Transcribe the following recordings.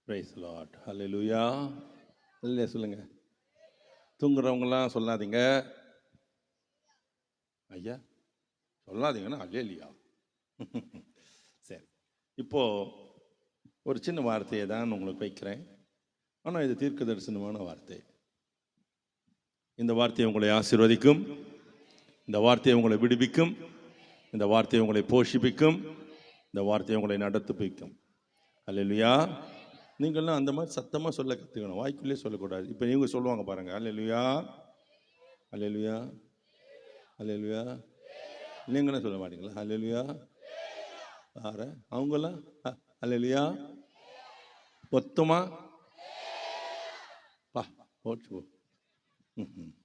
Price Lord. ஹல்லேலூயா. இல்லையா சொல்லுங்க. தூங்குறவங்கலாம் சொல்லாதீங்க. ஐயா சொல்லாதீங்கன்னா அல்லேலியா. சரி, இப்போ ஒரு சின்ன வார்த்தையை தான் உங்களுக்கு வைக்கிறேன். ஆனால் இது தீர்க்க தரிசனமான வார்த்தை. இந்த வார்த்தையை உங்களை ஆசீர்வதிக்கும், இந்த வார்த்தையை உங்களை விடுவிக்கும், இந்த வார்த்தையை உங்களை போஷிப்பிக்கும், இந்த வார்த்தையை உங்களை நடத்திப்பிக்கும். அல்லேலூயா. நீங்கள்லாம் அந்த மாதிரி சத்தமாக சொல்ல கற்றுக்கணும், வாய்க்குள்ளே சொல்லக்கூடாது. இப்போ இவங்க சொல்லுவாங்க பாருங்கள், அல்லேலூயா அல்லேலூயா அல்லேலூயா. நீங்களும் சொல்ல மாட்டீங்களா அல்லேலூயா? ஆற அவங்களாம் அல்லேலூயா மொத்தமா பா போச்சு போ.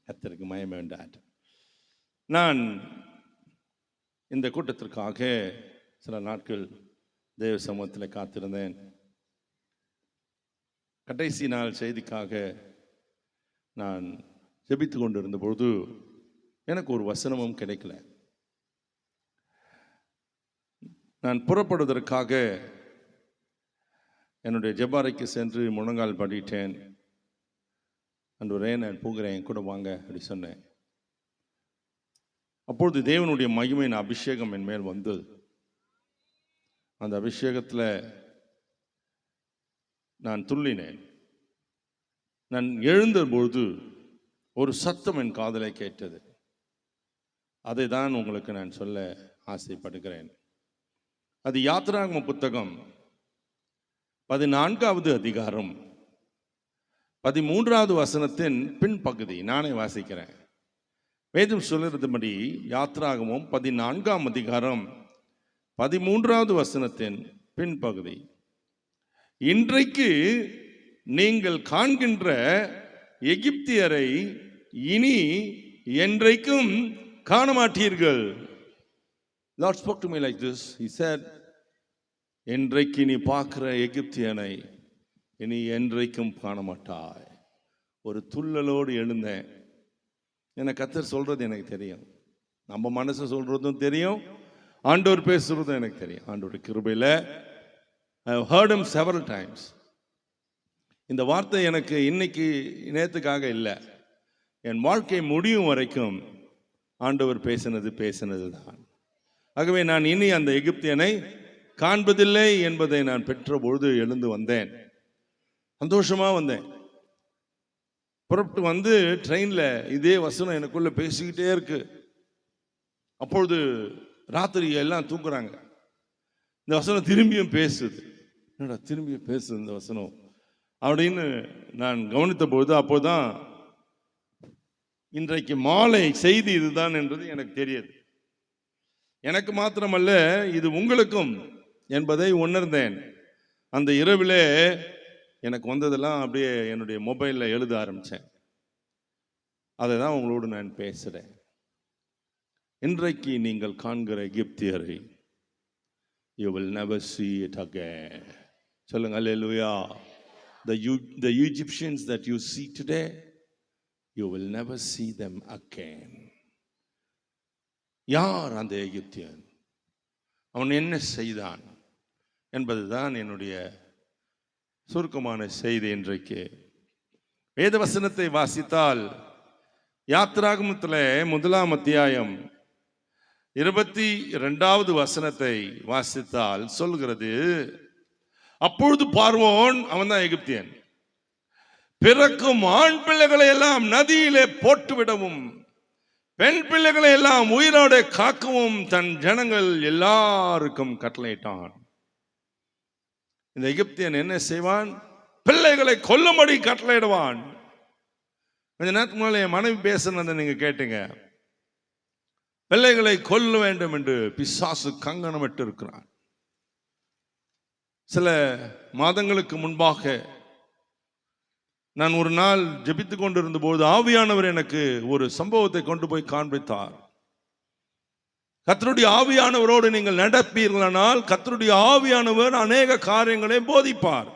கர்த்தருக்கு மகிமை உண்டாகட்டும். நான் இந்த கூட்டத்திற்காக சில நாட்கள் தேவ சமூகத்தில் காத்திருந்தேன். கடைசி நாள் செய்திக்காக நான் ஜெபித்து கொண்டிருந்த பொழுது எனக்கு ஒரு வசனமும் கிடைக்கல. நான் புறப்படுவதற்காக என்னுடைய ஜெபாரைக்கு சென்று முழங்கால் படிட்டேன். அன்றுவரே நான் போகிறேன், கூட வாங்க அப்படி சொன்னேன். அப்பொழுது தேவனுடைய மகிமையின் அபிஷேகம் என் மேல் வந்தது. அந்த அபிஷேகத்தில் நான் துள்ளினேன். நான் எழுந்தபொழுது ஒரு சத்தம் என் காதலை கேட்டது. அதை தான் உங்களுக்கு நான் சொல்ல ஆசைப்படுகிறேன். அது யாத்திராகம புத்தகம் 14வது அதிகாரம் 13வது வசனத்தின் பின்பகுதி. நானே வாசிக்கிறேன். வேதம் சொல்லுறதுபடி யாத்திராகமும் 14ஆம் அதிகாரம் 13வது வசனத்தின் பின்பகுதி. இன்றைக்கு நீங்கள் காண்கின்ற எகிப்தியரை இனி என்றைக்கும் காண மாட்டீர்கள். Lord spoke to me like this. He said, இன்றைக்கு நீ பார்க்கிற எகிப்தியனை இனி என்றைக்கும் காண மாட்டாய். ஒரு துள்ளலோடு எழுந்தேன். எனக்கு கர்த்தர் சொல்றது எனக்கு தெரியும், நம்ம மனசு சொல்றதும் தெரியும், ஆண்டவர் பேசுறதும் எனக்கு தெரியும். ஆண்டவர் கிருபையில் I have heard him several times. இந்த வார்த்தை எனக்கு இன்னைக்கு நேற்றுக்காக இல்லை, என் வாழ்க்கை முடியும் வரைக்கும் ஆண்டவர் பேசினது தான். ஆகவே நான் இனி அந்த எகிப்தியனை காண்பதில்லை என்பதை நான் பெற்ற பொழுது எழுந்து வந்தேன். சந்தோஷமாக வந்தேன். புறப்பட்டு வந்து ட்ரெயினில் இதே வசனம் எனக்குள்ள பேசிக்கிட்டே இருக்கு. அப்பொழுது ராத்திரி எல்லாம் தூங்குறாங்க. இந்த வசனம் திரும்பியும் பேசுது. என்னடா திரும்பியும் பேசுது இந்த வசனம் அப்படின்னு நான் கவனித்த பொழுது அப்போதான் இன்றைக்கு மாலை செய்தி இதுதான் என்றது எனக்கு தெரியுது. எனக்கு மாத்திரமல்ல, இது உங்களுக்கும் என்பதை உணர்ந்தேன். அந்த இரவிலே எனக்கு வந்ததெல்லாம் அப்படியே என்னுடைய மொபைலில் எழுத ஆரம்பித்தேன். அதை தான் உங்களோடு நான் பேசுகிறேன். இன்றைக்கு நீங்கள் காண்கிற எகிப்தியரை you will never see it again. சொல்லுங்க அல்லேலூயா. The Egyptians that you see today, you will never see them again. யார் அந்த எகிப்தியன், அவன் என்ன செய்தான் என்பதுதான் என்னுடைய சுருக்கமான செய்தி இன்றைக்கு. வேதவசனத்தை வாசித்தால் யாத்திராகமத்தில் 1ஆம் அத்தியாயம் 22வது வசனத்தை வாசித்தால் சொல்கிறது, அப்பொழுது பார்வோன், அவன் தான் எகிப்தியன், பிறக்கும் ஆண் பிள்ளைகளை எல்லாம் நதியிலே போட்டுவிடவும் பெண் பிள்ளைகளை எல்லாம் உயிரோட காக்கவும் தன் ஜனங்கள் எல்லாருக்கும் கட்டளையிட்டான். இந்த எகிப்தியன் என்ன செய்வான்? பிள்ளைகளை கொல்லும்படி கட்டளையிடுவான். கொஞ்ச நேரத்துக்கு முன்னால என் மனைவி பேசுனதை நீங்க கேட்டீங்க. பிள்ளைகளை கொல்ல வேண்டும் என்று பிசாசு கங்கணமிட்டு இருக்கிறான். சில மாதங்களுக்கு முன்பாக நான் ஒரு நாள் ஜெபித்து கொண்டிருந்த போது ஆவியானவர் எனக்கு ஒரு சம்பவத்தை கொண்டு போய் காண்பித்தார். கர்த்தருடைய ஆவியானவரோடு நீங்கள் நடப்பீர்களானால் கர்த்தருடைய ஆவியானவர் அநேக காரியங்களை போதிப்பார்.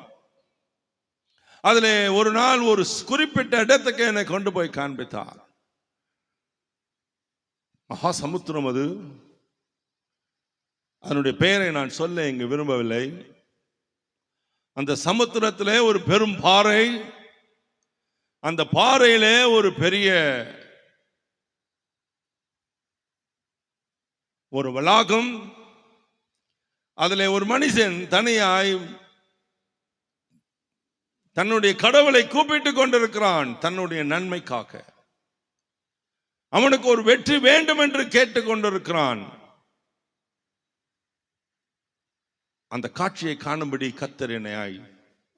அதில் ஒரு நாள் ஒரு குறிப்பிட்ட இடத்துக்கு என்னை கொண்டு போய் காண்பித்தார். மகா சமுத்திரம் அது. அதனுடைய பெயரை நான் சொல்ல இங்கு விரும்பவில்லை. அந்த சமுத்திரத்திலே ஒரு பெரும் பாறை, அந்த பாறையிலே ஒரு பெரிய ஒரு வளாகம், அதிலே ஒரு மனுஷன் தனியாய் தன்னுடைய கடவுளை கூப்பிட்டுக் கொண்டிருக்கிறான். தன்னுடைய நன்மைக்காக அவனுக்கு ஒரு வெற்றி வேண்டும் என்று கேட்டுக் கொண்டிருக்கிறான். அந்த காட்சியை காணும்படி கர்த்தர் என்னை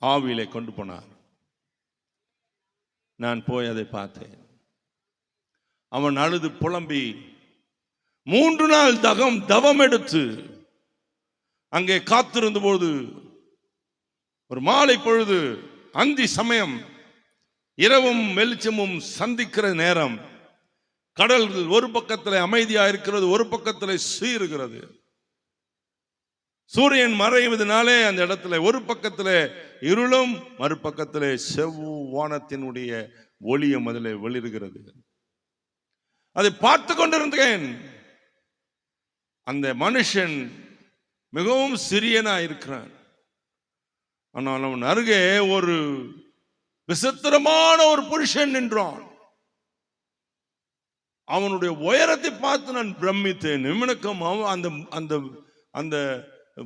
ஆவியிலே கொண்டு போனார். நான் போய் அதை பார்த்தேன். அவன் அழுது புலம்பி 3 நாள் தவம் எடுத்து அங்கே காத்திருந்த போது, ஒரு மாலை பொழுது, அந்தி சமயம், இரவும் வெளிச்சமும் சந்திக்கிற நேரம், கடல் ஒரு பக்கத்தில் அமைதியாக இருக்கிறது, ஒரு பக்கத்தில் சீறுகிறது. சூரியன் மறைவதனாலே அந்த இடத்துல ஒரு பக்கத்தில் இருளும், மறுபக்கத்தில் செவ்வானத்தினுடைய ஒளியும் அதில் வெளிறுகிறது. அதை பார்த்து கொண்டிருந்தேன். அந்த மனுஷன் மிகவும் சிறியனா இருக்கிறான். ஆனால் அவன் அருகே ஒரு விசித்திரமான ஒரு புருஷன் நின்றான். அவனுடைய உயரத்தை பார்த்து நான் பிரமித்தேன். இவனுக்கும் அந்த அந்த அந்த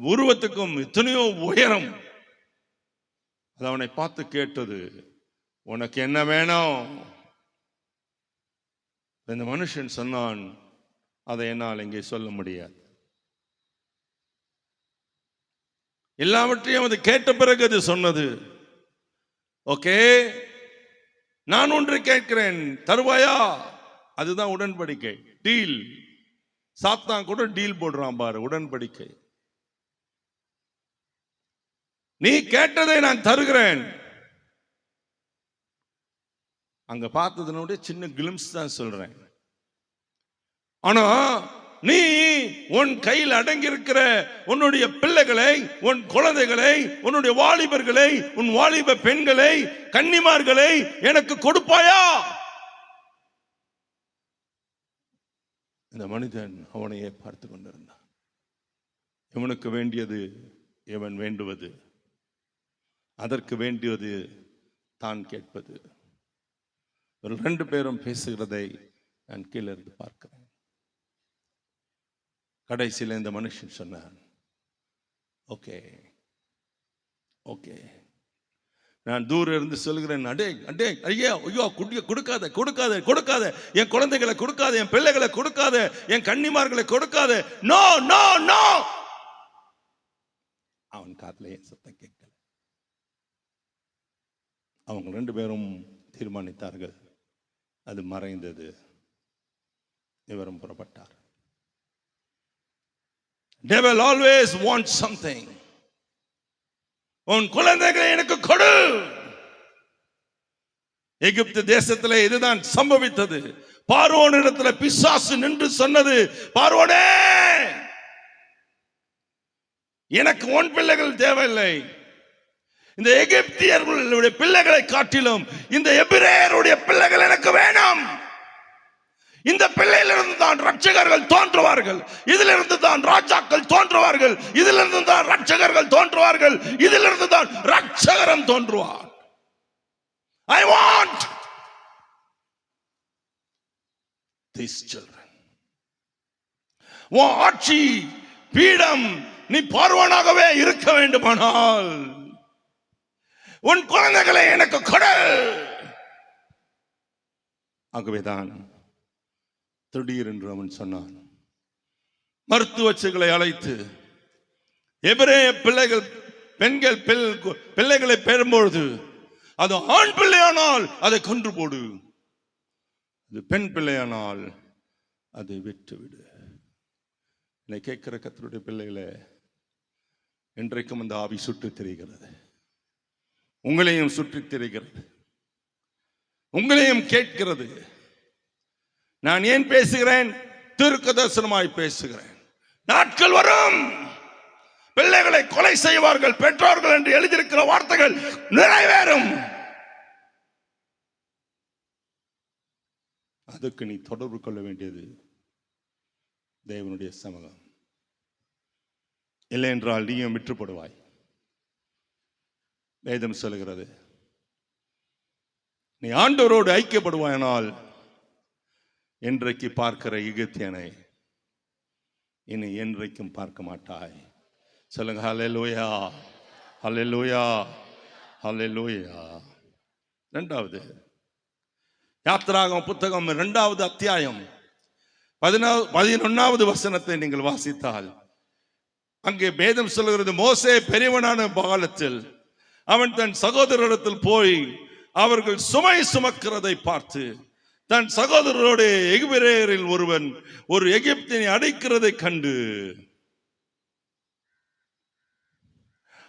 உருவத்துக்கும் எத்தனையோ உயரம். அது அவனை பார்த்து கேட்டது, உனக்கு என்ன வேணும்? இந்த மனுஷன் சொன்னான், அதை என்னால் இங்கே சொல்ல முடியாது. எல்லாவற்றையும் அது கேட்ட பிறகு அது சொன்னது, ஓகே, நான் ஒன்று கேட்கிறேன், தருவாயா? அதுதான் உடன்படிக்கை, டீல். சாத்தான் கூட டீல் போடுறான் பாரு, உடன்படிக்கை. நீ கேட்டதை நான் தருகிறேன். அங்க பார்த்ததனுடைய சின்ன கிளிம்ஸ் தான் சொல்றேன். ஆனா நீ உன் கையில் அடங்கி இருக்கிற உன்னுடைய பிள்ளைகளை, உன் குழந்தைகளை, உன்னுடைய வாலிபர்களை, உன் வாலிப பெண்களை, கன்னிமார்களை எனக்கு கொடுப்பாயா? இந்த மனிதன் அவனையே பார்த்து கொண்டிருந்தான். இவனுக்கு வேண்டியது இவன் வேண்டுவது, அதற்கு வேண்டியது தான் கேட்பது. 2 பேரும் பேசுகிறதை நான் கீழே இருந்து பார்க்கிறேன். கடைசியில் இந்த மனுஷன் சொன்னான், ஓகே ஓகே. நான் தூரம் இருந்து சொல்கிறேன், அடே அடே ஐயா ஐயோ, கொடுக்காத கொடுக்காத கொடுக்காத, என் குழந்தைகளை கொடுக்காத, என் பிள்ளைகளை கொடுக்காத, என் கன்னிமார்களை கொடுக்காத, நோ நோ நோ. அவன் காதுல என் சத்தம் கேட்கல. அவங்க 2 பேரும் தீர்மானித்தார்கள். அது மறைந்தது. இவரும் புறப்பட்டார். Devil always wants something. உன் குழந்தைகளை எனக்கு கொடு. எகிப்து தேசத்திலே இதுதான் சம்பவித்தது. பார்வோனிடத்துல பிசாசு நின்று சொன்னது, பார்வோனே, எனக்கு உன் பிள்ளைகள் தேவையில்லை. இந்த எகிப்தியர்களுடைய பிள்ளைகளை காட்டிலும் இந்த எபிரேயருடைய பிள்ளைகள் எனக்கு வேணும். இந்த பிள்ளையிலிருந்து தான் ரட்சகர்கள் தோன்றுவார்கள், இதிலிருந்து தான் ராஜாக்கள் தோன்றுவார்கள், இதிலிருந்து தான் ரட்சகர்கள் தோன்றுவார்கள், இதிலிருந்து தான் ரட்சகரம் தோன்றுவார். I want these children. உன் ஆட்சி பீடம் நீ பார்வோனாகவே இருக்க வேண்டுமானால் உன் குழந்தைகளை எனக்கு கொடு. ஆகவேதான் திடீரென்று அவன் சொன்னான். மருத்துவச்சிகளை அழைத்து, எபிரேய பிள்ளைகள் பெண்கள் பிள்ளைகளை பெறும்பொழுது அது ஆண் பிள்ளையானால் அதை கொன்று போடு, அது பெண் பிள்ளையானால் அதை விட்டுவிடு. என்னை கேட்கிற கர்த்தருடைய பிள்ளைகளை, இன்றைக்கும் அந்த ஆவி சுற்றி திரிகிறது, உங்களையும் சுற்றி திரிகிறது, உங்களையும் கேட்கிறது. நான் ஏன் பேசுகிறேன்? தீர்க்க தரிசனமாய் பேசுகிறேன். நாட்கள் வரும், பிள்ளைகளை கொலை செய்வார்கள் பெற்றோர்கள் என்று எழுதியிருக்கிற வார்த்தைகள் நிறைவேறும். அதுக்கு நீ தொடர்பு கொள்ள வேண்டியது தேவனுடைய சமூகம். இல்லை என்றால் நீயும் விற்றுப்படுவாய். வேதம் சொல்கிறது, நீ ஆண்டவரோடு ஐக்கியப்படுவானால் என்றைக்கு பார்க்கிற எகிப்தியனை இனி என்றைக்கும் பார்க்க மாட்டாய். சொல்லுங்க ஹல்லேலூயா, ஹல்லேலூயா, ஹல்லேலூயா. இரண்டாவது யாத்திராகமம் புத்தகம் 2வது அத்தியாயம் 11வது வசனத்தை நீங்கள் வாசித்தால் அங்கே வேதம் சொல்கிறது, மோசே பெரியவனான காலத்தில் அவன் தன் சகோதரரிடத்தில் போய் அவர்கள் சுமை சுமக்கிறதை பார்த்து தன் சகோதரரோடு எகிப்தியரில் ஒருவன் ஒரு எகிப்தியனை அடிக்கிறதை கண்டு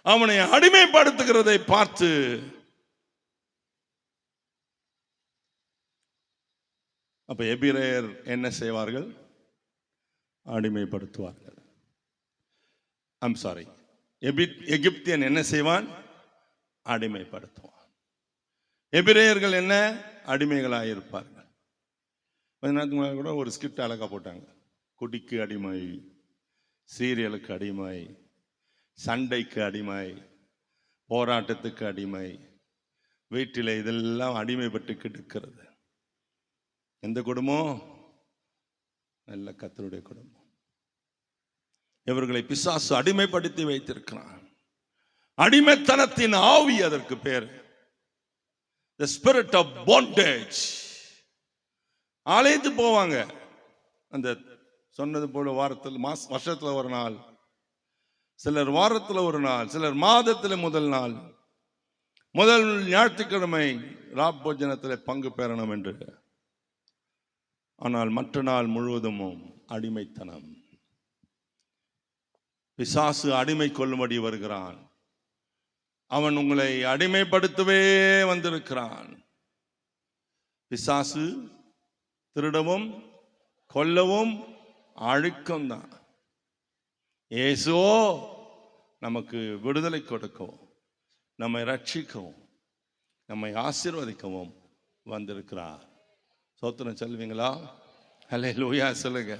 அவனை அடிமைப்படுத்துகிறதை பார்த்து அப்ப எபிரேயர் என்ன செய்வார்கள்? அடிமைப்படுத்துவார்கள். எகிப்தியன் என்ன செய்வான்? அடிமைப்படுத்துவான். எபிரேயர்கள் என்ன? அடிமைகளாக இருப்பார்கள். கொஞ்ச நேரத்துக்கு மேலே கூட ஒரு ஸ்கிரிப்ட் அழகா போட்டாங்க. குடிக்கு அடிமை, சீரியலுக்கு அடிமை, சண்டைக்கு அடிமை, போராட்டத்துக்கு அடிமை, வீட்டில் இதெல்லாம் அடிமைப்பட்டு கிடக்கிறது. எந்த குடும்பம்? நல்ல கர்த்தருடைய குடும்பம். இவர்களை பிசாசு அடிமைப்படுத்தி வைத்திருக்கிறான். அடிமைத்தனத்தின் ஆவி அதற்கு பேர். The spirit of bondage. ஆலயத்து போவாங்க, அந்த சொன்னது போல வருஷத்துல ஒரு நாள், சிலர் வாரத்தில் ஒரு நாள், சிலர் மாதத்தில் முதல் நாள், முதல் ஞாயிற்றுக்கிழமை ராப்போஜனத்தில் பங்கு பெறணும் என்று. ஆனால் மற்ற நாள் முழுவதும் அடிமைத்தனம். பிசாசு அடிமை கொள்ளும்படி வருகிறான். அவன் உங்களை அடிமைப்படுத்தவே வந்திருக்கிறான். பிசாசு திருடவும் கொல்லவும் அழிக்கும் தான். இயேசுவோ நமக்கு விடுதலை கொடுக்கவும், நம்மை ரட்சிக்கவும், நம்மை ஆசீர்வதிக்கவும் வந்திருக்கிறார். சோத்திரம் சொல்வீங்களா? ஹல்லேலூயா சொல்லுங்க,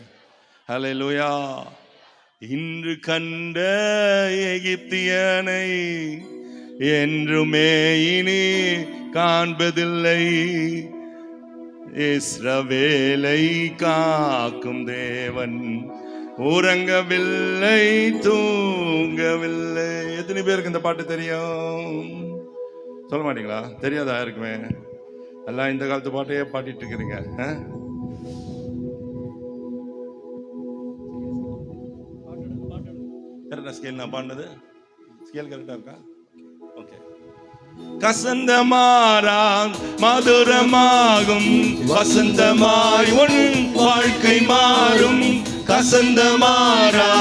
ஹல்லேலூயா. இன்று கண்ட எகிப்தியனை என்றுமே இனி காண்பதில்லை. இஸ்ரவேலை காக்கும் தேவன் உறங்கவில்லை, தூங்கவில்லை. எத்தனை பேருக்கு இந்த பாட்டு தெரியும்? சொல்ல மாட்டீங்களா? தெரியாதா யாருக்குமே? எல்லாம் இந்த காலத்து பாட்டையே பாடிட்டு இருக்கிறீங்க. கரெக்டா ஸ்கேல் நான் பாடினது? ஸ்கேல் கரெக்டா இருக்கா? ஓகே. கசந்தமாரா மதுரமாகும், வசந்தமாய் உன் வாழ்க்கை மாறும். கசந்தமாரா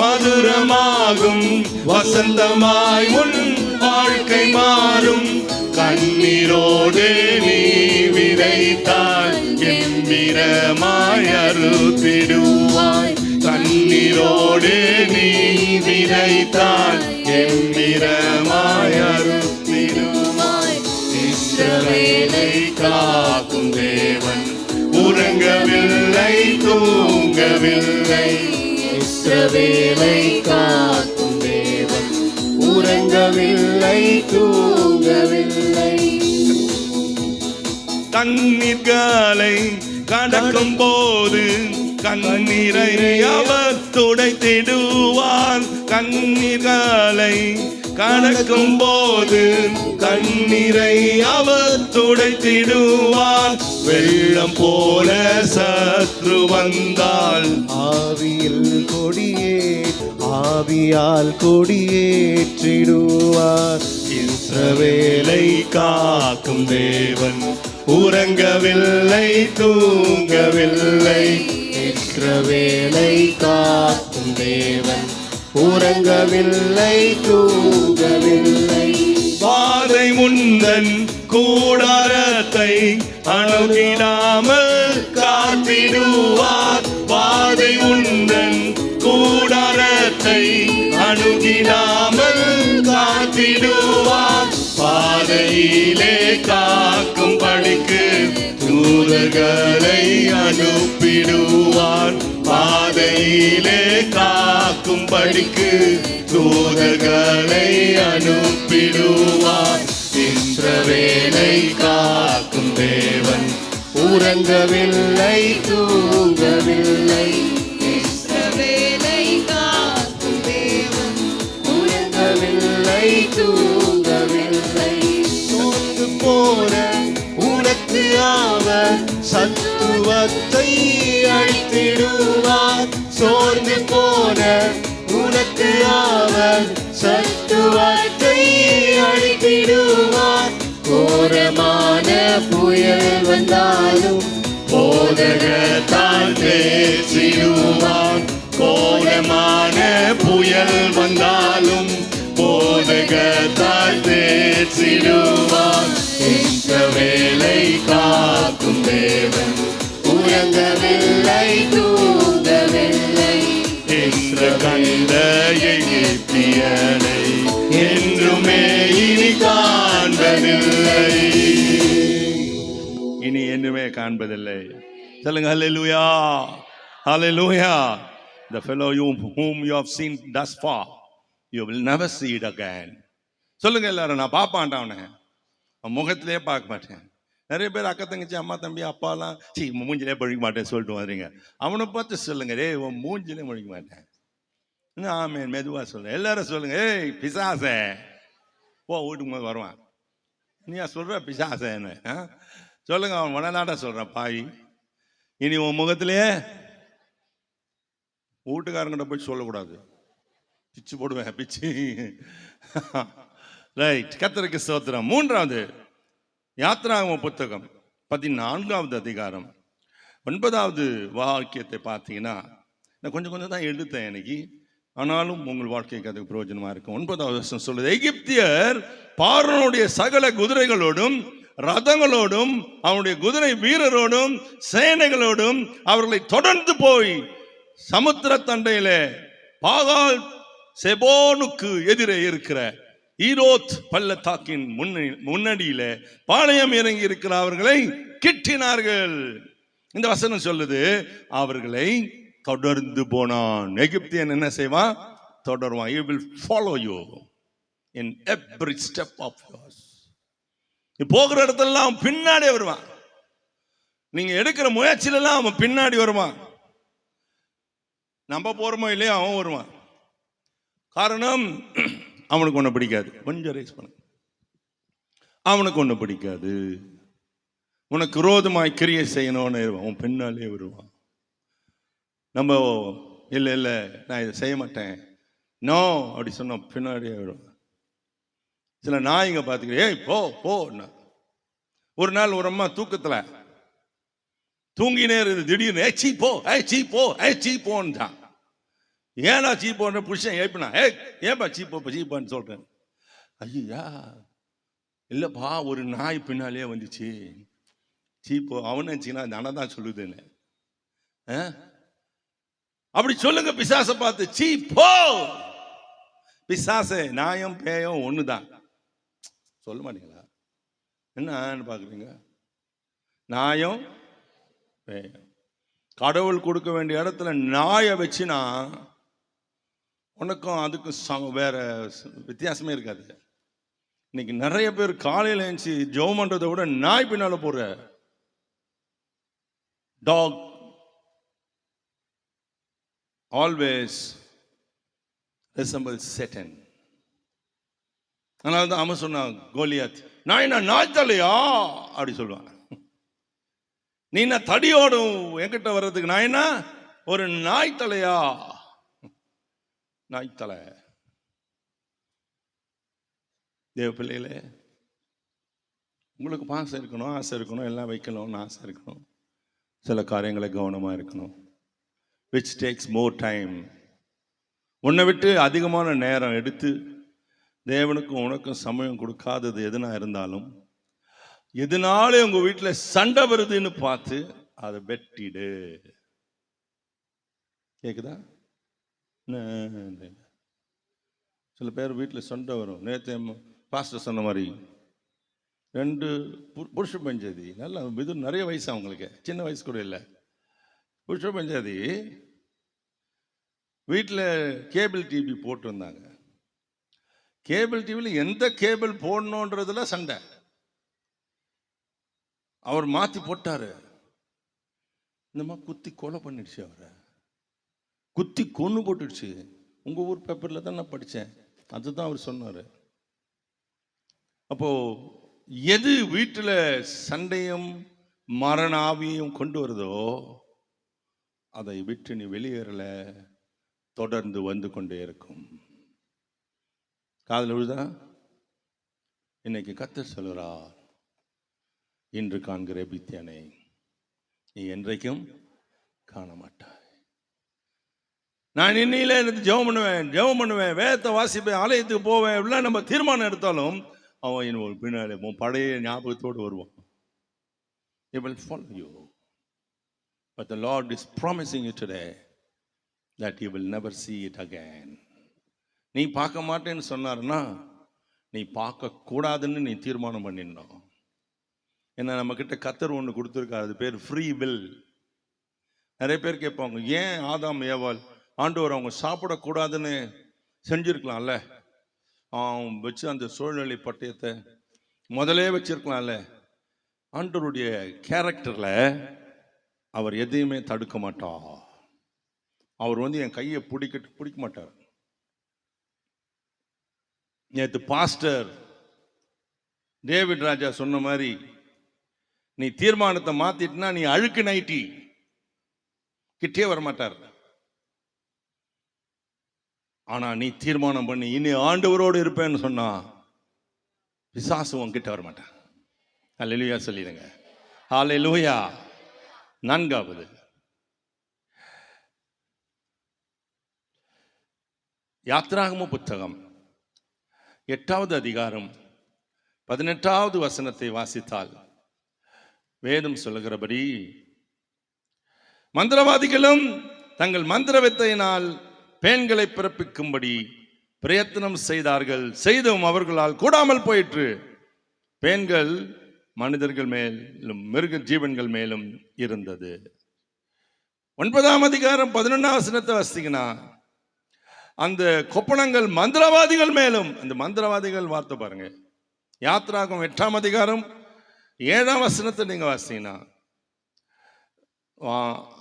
மதுரமாகும், வசந்தமாய் உன் வாழ்க்கை மாறும். கண்ணீரோடு நீ விதைத்தால் கம்பீரமாய் அறுத்திடுவாய். கண்ணீரோடு நீ விதைத்தால் கம்பீரமாய் அறுத்திடுவாய். இஸ்ரவேலை காக்கும் தேவன் உறங்கவில்லை, தூங்கவில்லை. இஸ்ரவேலை காக்கும் தேவன் உறங்கவில்லை, தூங்கவில்லை. தண்ணீர்களை கடக்கும் போது கண்ணீரை அவர் துடைத்திடுவார். கண்ணீர்களை கடக்கும் போது கண்ணீரை அவர் துடைத்திடுவார். வெள்ளம் போல சத்ரு வந்தால் ஆவியால் கொடியேற்றிடுவார். இஸ்ரவேலை காக்கும் தேவன் உறங்கவில்லை, தூங்கவில்லை. இஸ்ரவேலை காக்கும் தேவன் உறங்கவில்லை, தூங்கவில்லை. வாதை முந்தன் கூடாரத்தை அணுகிடாமல் காத்திடுவார். வாதை முந்தன் கூடாரத்தை அணுகிடாமல் காத்திடுவார். பாதையிலே காக்கும் படிக்கு தூதர்களை அனுப்பிடுவார். பாதையிலே காக்கும்படிக்கு தூதர்களை அனுப்பிடுவார். இஸ்ரவேலை காக்கும் தேவன் உறங்கவில்லை, தூங்கவில்லை. இஸ்ரவேலை காக்கும் தேவன் உறங்கவில்லை, தூங்கவில்லை. சோர்ந்து போன உனக்கு அவர் சத்துவத்தை அழித்திடுவார். சோர்ந்து போன உனக்கு அவர் சத்துவத்தை அழித்திடுவார். கோரமான புயல் வந்தாலும் போதகத்தால் பேசிடுவான். கோரமான புயல் வந்தாலும் போதகத்தால் பேசிடுவான். இஸ்ரவேலை காக்கும் தேவன் உறங்கவில்லை, தூங்கவில்லை. கண்ட எகிப்தியனை என்றுமே இனி காண்பதில்லை, இனி என்னுமே காண்பதில்லை. சொல்லுங்க ஹல்லேலூயா, ஹல்லேலூயா. The fellow whom you have seen thus far, you will never see it again. சொல்லுங்க எல்லாரும், நான் பார்ப்பான்டா அவனை, முகத்திலே பார்க்க மாட்டேன். நிறைய பேர் அக்கா தங்கச்சி அம்மா தம்பி அப்பாலாம் மூஞ்சிலே முழிக்க மாட்டேன் சொல்லிட்டு வந்துறீங்க. அவனை பார்த்து சொல்லுங்க, டேய் உன் மூஞ்சிலே முழிக்க மாட்டேன். ஆமேன், மெதுவா சொல்லுங்க. எல்லாரும் சொல்லுங்க, ஏய் பிசாசே போ, வீட்டுக்கு போது வருவான். நீ சொல்ற பிசாசேன்னு சொல்லுங்க. அவன் மனநாட சொல்றான் பாய். இனி உன் முகத்திலேயே வீட்டுக்காரங்கிட்ட போய் சொல்லக்கூடாது, பிச்சு போடுவேன் பிச்சு. ரைட், கர்த்தருக்கு ஸ்தோத்திரம். மூன்றாவது யாத்ராகம புத்தகம் 14வது அதிகாரம் 9வது வாக்கியத்தை பார்த்தீங்கன்னா, நான் கொஞ்சம் தான் எடுத்தேன் இன்னைக்கு, ஆனாலும் உங்கள் வாழ்க்கைக்கு அதுக்கு பிரயோஜனமா இருக்கும். 9வது வசனம் சொல்லுது, எகிப்தியர் பார்வோனுடைய சகல குதிரைகளோடும் ரதங்களோடும் அவனுடைய குதிரை வீரரோடும் சேனைகளோடும் அவர்களை தொடர்ந்து போய் சமுத்திர தண்டையிலே பாகால் செபோனுக்கு எதிரே இருக்கிற ஈரோத் பள்ளத்தாக்கின் முன்னடியில பாளையம் இறங்கி இருக்கிற அவர்களை கிட்டினார்கள். இந்த வசனம் சொல்லுது, அவர்களை தொடர்ந்து போனான். எகிப்தியன் என்ன செய்வான்? தொடருவான். He will follow you in every step of yours. நீ போகிற இடத்தெல்லாம் அவன் பின்னாடி வருவான். நீங்க எடுக்கிற முயற்சியிலாம் அவன் பின்னாடி வருவான். நம்ம போறோமோ இல்லையோ அவன் வருவான். காரணம், அவனுக்கு ஒண்ணு பிடிக்காது. கொஞ்சம் ரைஸ் பண்ண, அவனுக்கு ஒண்ணு பிடிக்காது. உனக்கு விரோதமாய் கிரியை செய்யணும்னு அவன் பின்னாலே வருவான். நம்ம இல்லை நான் இதை செய்ய மாட்டேன் நோ அப்படி சொன்ன பின்னாடியே வருவான். சில நாய்ங்க பார்த்துக்கிறேன், ஏய் போ போ. ஒரு நாள் ஒரு அம்மா தூக்கத்துல தூங்கினே இருக்குது, திடீர்னு ஏ சீ போ, ஏ சீ போ, ஏ சீ போன்ட்டான். ஏன்னா சீ போன புருஷன் ஏப்பினா, ஏப்பா சீப்போ சீப்பான்னு சொல்றேன். ஐயா இல்லப்பா, ஒரு நாய் பின்னாலே வந்துச்சு சீப்போ. அவன் நினைச்சின்னா அந்த அண்ணன் தான் சொல்லுதுன்னு. அப்படி சொல்லுங்க பிசாசை பார்த்து, சீ போ. பிசாசே நாயம் பேயம் ஒண்ணுதான். சொல்ல மாட்டீங்களா? என்ன பாக்குறீங்க? நாயம் பேயம். கடவுள் கொடுக்க வேண்டிய இடத்துல நாயை வச்சுனா உனக்கும் அதுக்கும் வேற வித்தியாசமே இருக்காது. இன்னைக்கு நிறைய பேர் காலையில் எழுந்துச்சு ஜெபம் பண்றதை விட நாய் பின்னால போற. Dog always resembles Satan. அதனால தான் அவன் சொன்னான், கோலியாத் நாய்னா நாய் தலையா அப்படி சொல்லுவான். நீ நான் தடியோடும் என்கிட்ட வர்றதுக்கு நாய்னா ஒரு நாய் தலையா? நாய் தலை. தேவ பிள்ளைகளே, உங்களுக்கு பாசம் இருக்கணும், ஆசை இருக்கணும், எல்லாம் வைக்கணும்னு ஆசை இருக்கணும். சில காரியங்களை கவனமா இருக்கணும். which takes more time. உன்னை விட்டு அதிகமான நேரம் எடுத்து தேவனுக்கும் உனக்கும் சமயம் கொடுக்காதது எதுனா இருந்தாலும், எதனாலே உங்க வீட்டில் சண்டை வருதுன்னு பார்த்து அதை வெட்டிடு. கேக்குதா? சில பேர் வீட்டில் சண்டை வரும். நேற்று பாஸ்டர் சொன்ன மாதிரி 2 புருஷ பஞ்சாதி, நல்லா இது நிறைய வயசு அவங்களுக்கு, சின்ன வயசு கூட இல்லை. புருஷ பஞ்சாதி வீட்டில் கேபிள் டிவி போட்டிருந்தாங்க. கேபிள் டிவியில் எந்த கேபிள் போடணுன்றதுல சண்டை. அவர் மாற்றி போட்டார். இந்த மாதிரி குத்தி கொலை பண்ணிடுச்சு, அவரை குத்தி கொன்று போட்டுடுச்சு. உங்கள் ஊர் பேப்பரில் தான் நான் படித்தேன், அதுதான் அவர் சொன்னார். அப்போ எது வீட்டில் சண்டையும் மரண ஆவியும் கொண்டு வருதோ அதை விட்டு நீ வெளியேறல, தொடர்ந்து வந்து கொண்டே இருக்கும். காதில் விழுதா? இன்னைக்கு கர்த்தர் சொல்கிறார், இன்று காண்கிற பித்தியனை நீ என்றைக்கும் காண மாட்டாய். நான் இன்னையில ஜெபம் பண்ணுவேன், வேதத்தை வாசிப்பேன், ஆலயத்துக்கு போவேன், இப்படிலாம் நம்ம தீர்மானம் எடுத்தாலும் அவன் இன்னும் பின்னாடி பழைய ஞாபகத்தோடு வருவான். He will follow you. But the Lord is promising you today that you will never see it again. நீ பார்க்க மாட்டேன்னு சொன்னார்னா நீ பார்க்க கூடாதுன்னு நீ தீர்மானம் பண்ணிடணும். ஏன்னா நம்ம கிட்ட கர்த்தர் ஒன்று கொடுத்துருக்காரு, அது பேர் ஃப்ரீ வில். நிறைய பேர் கேட்பாங்க, ஏன் ஆதாம் ஏவாள் ஆண்டவர் அவங்க சாப்பிடக்கூடாதுன்னு செஞ்சிருக்கலாம்ல, அவன் வச்சு அந்த சூழ்நிலை பட்டயத்தை முதலே வச்சிருக்கலாம்ல. ஆண்டவருடைய கேரக்டர்ல அவர் எதையுமே தடுக்க மாட்டார். அவர் என் கையை பிடிக்க மாட்டார். நேற்று பாஸ்டர் டேவிட் ராஜா சொன்ன மாதிரி, நீ தீர்மானத்தை மாத்திட்டுனா நீ அழுக்கு நைட்டி கிட்டே வரமாட்டார். ஆனா நீ தீர்மானம் பண்ணி இனி ஆண்டவரோடு இருப்பேன்னு சொன்னா பிசாசு உன்கிட்ட வரமாட்டான். அல்லேலூயா சொல்லிடுங்க. அல்லேலூயா. நான்காவது, யாத்ராகம புத்தகம் 8வது அதிகாரம் 18வது வசனத்தை வாசித்தால் வேதம் சொல்லுகிறபடி, மந்திரவாதிகளும் தங்கள் மந்திர வித்தையினால் பெண்களை பிறப்பிக்கும்படி பிரயத்தனம் செய்தார்கள், செய்தும் அவர்களால் கூடாமல் போயிற்று. பெண்கள் மனிதர்கள் மேலும் மிருக ஜீவன்கள் மேலும் இருந்தது. 9ஆம் அதிகாரம் 11ஆம் வசனத்தை வாசிங்கன்னா, அந்த கொப்பளங்கள் மந்திரவாதிகள் மேலும், அந்த மந்திரவாதிகள் வார்த்தை பாருங்க. யாத்ராகம் 8ஆம் அதிகாரம் 7ஆம் வசனத்தை நீங்க வாசிங்கன்னா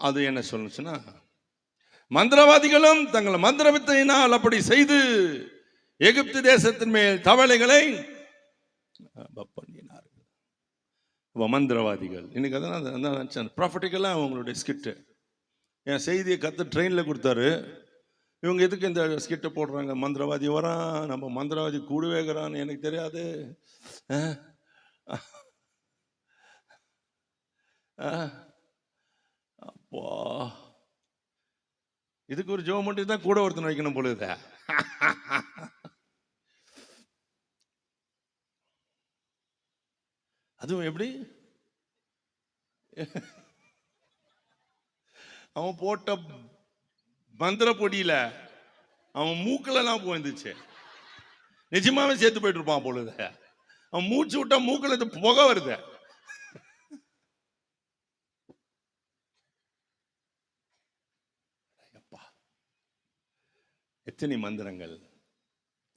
அது என்ன சொல்லுச்சுன்னா, மந்திரவாதிகளும் தங்கள் மந்திர வித்தையினால் அப்படி செய்து எகிப்து தேசத்தின் மேல் தவளைகளை பண்ணினார்கள். மந்திரவாதிகள் இன்னைக்கு அதான் ப்ராஃபட்டிக்கெல்லாம் அவங்களுடைய ஸ்கிட்டு. என் செய்தியை கற்று ட்ரெயினில் கொடுத்தாரு. இவங்க எதுக்கு இந்த ஸ்கிட்டை போடுறாங்க? மந்திரவாதி வரான், நம்ம மந்திரவாதி கூடுவேகிறான்னு எனக்கு தெரியாது. அப்பா, இதுக்கு ஒரு ஜோம் மட்டும் தான் கூட ஒருத்தன் வைக்கணும் பொழுது. அதுவும் எப்படி? அவன் போட்ட மந்திர பொடியில அவன் மூக்கில எல்லாம் போயிருந்துச்சு. நிஜமாவே சேர்த்து போயிட்டு இருப்பான் பொழுது. அவன் மூச்சு விட்டா மூக்கில் புகை வருது. எத்தனை மந்திரங்கள்,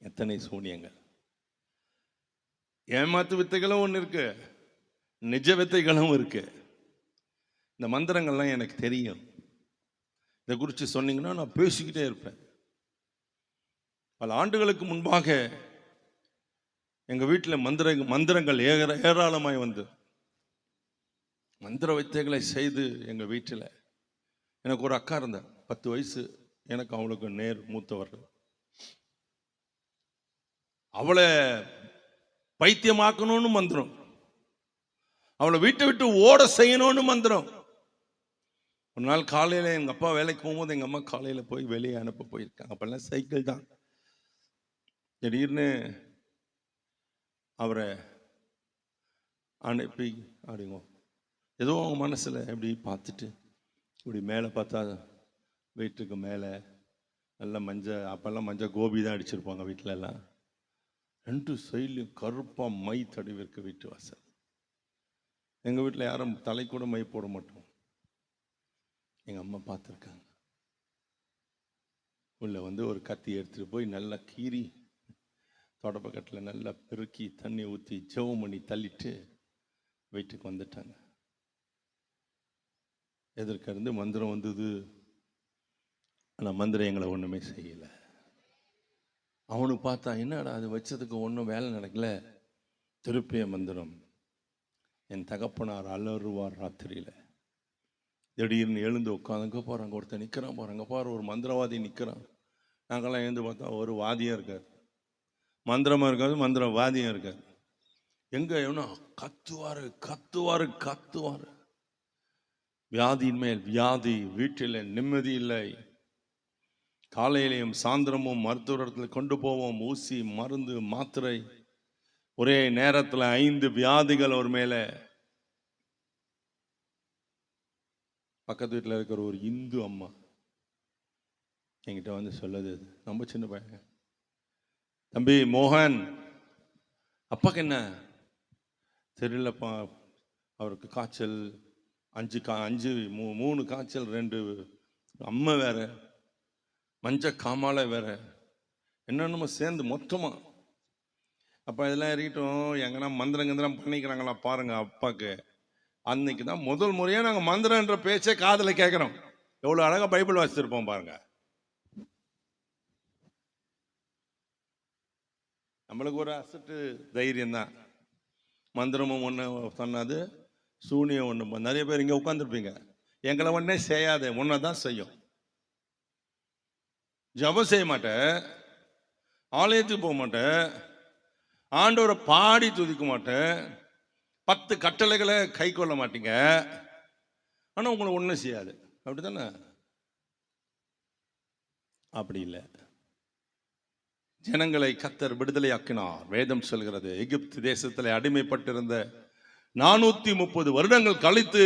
எத்தனை சூனியங்கள். ஏமாத்து வித்தைகளும் ஒன்று இருக்கு, நிஜ வித்தைகளும் இருக்கு. இந்த மந்திரங்கள்லாம் எனக்கு தெரியும். இதை குறித்து சொன்னீங்கன்னா நான் பேசிக்கிட்டே இருப்பேன். பல ஆண்டுகளுக்கு முன்பாக எங்கள் வீட்டில் மந்திரங்கள் ஏராளமாய் வந்து மந்திர வித்தைகளை செய்து எங்கள் வீட்டில். எனக்கு ஒரு அக்கா இருந்தா, 10 வயசு, எனக்கு அவளுக்கு நேர் மூத்தவர். அவளை பைத்தியமாக்கணும்னு மந்திரம், அவளை வீட்டை விட்டு ஓட செய்யணும்னு மந்திரம். ஒரு நாள் காலையில் எங்கள் அப்பா வேலைக்கு போகும்போது எங்கள் அம்மா காலையில் போய் வெளியே அனுப்ப போயிருக்காங்க. அப்பெல்லாம் சைக்கிள் தான். திடீர்னு அவரை அனுப்பி அப்படிங்க ஏதோ அவங்க மனசில் எப்படி பார்த்துட்டு இப்படி மேலே பார்த்தா வீட்டுக்கு மேலே நல்லா மஞ்சள், அப்போல்லாம் மஞ்சள் கோபி தான் அடிச்சிருப்பாங்க வீட்டில எல்லாம். 2 சைட்லையும் கருப்பாக மை தடவி இருக்க வீட்டு வாசல். எங்கள் வீட்டில் யாரும் தலை கூட மை போட மாட்டோம். எங்கள் அம்மா பார்த்துருக்காங்க. உள்ள வந்து ஒரு கத்தி எடுத்துகிட்டு போய் நல்லா கீறி தொடப்பக்கட்டில் நல்லா பெருக்கி தண்ணி ஊற்றி ஜெபம் பண்ணி தள்ளிட்டு வீட்டுக்கு வந்துட்டாங்க. எதற்க இருந்து மந்திரம் வந்தது, ஆனால் மந்திரம் எங்களை ஒன்றுமே செய்யலை. அவனுக்கு பார்த்தா என்னடா அது வச்சதுக்கு ஒன்றும் வேலை நடக்கல. திருப்பிய மந்திரம். என் தகப்பனார் அலறுவார் ராத்திரியில். திடீர்னு எழுந்து உட்காந்துங்க போகிறாங்க, ஒருத்தர் நிற்கிறான் பாருங்க, பாரு ஒரு மந்திரவாதி நிற்கிறான். நாங்கள்லாம் எழுந்து பார்த்தா ஒரு வாதியாக இருக்கார். மந்திரமாக இருக்காது, மந்திரவாதியாக இருக்காது. எங்கே எவனா கத்துவார் கத்துவார் கத்துவார். வியாதியின் மேல் வியாதி, வீட்டில் நிம்மதி இல்லை. காலையிலையும் சாயந்தரமும் மருத்துவத்தில் கொண்டு போவோம், ஊசி மருந்து மாத்திரை. ஒரே நேரத்தில் 5 வியாதிகள் ஒரு மேலே. பக்கத்து வீட்டில் இருக்கிற ஒரு இந்து அம்மா என்கிட்ட வந்து சொல்லுது, ரொம்ப சின்ன பையன், தம்பி மோகன் அப்பாக்கு என்ன தெரியலப்பா, அவருக்கு காய்ச்சல் 3 காய்ச்சல், 2 அம்மை வேற, மஞ்ச காமாலை வேற, என்னென்னமோ சேர்ந்து மொத்தமா. அப்போ இதெல்லாம் இருக்கட்டும், எங்கன்னா மந்திரம் பண்ணிக்கிறாங்களா பாருங்க அப்பாக்கு. அன்னைக்கு தான் முதல் முறையாக நாங்கள் மந்திரன்ற பேச்சே காதில் கேட்குறோம். எவ்வளோ அழகாக பைபிள் வாசிச்சிருப்போம் பாருங்க. நம்மளுக்கு ஒரு அசட்டு தைரியம் தான். மந்திரமும் ஒன்று சொன்னாது, சூனியம் ஒன்று. நிறைய பேர் இங்கே உட்காந்துருப்பீங்க, எங்களை ஒன்றே செய்யாது, ஒன்றை தான் செய்யும். ஜபம் செய்ய மாட்டேன், ஆலயத்துக்கு போக மாட்டேன், ஆண்டவரை பாடி துதிக்க மாட்டேன், 10 கட்டளைகளை கை கொள்ள மாட்டீங்க, ஆனால் உங்களை ஒன்றும் செய்யாது. அப்படி தானே? அப்படி இல்லை. ஜனங்களை கர்த்தர் விடுதலையாக்கினார். வேதம் சொல்கிறது, எகிப்து தேசத்தில் அடிமைப்பட்டிருந்த 430 வருடங்கள் கழித்து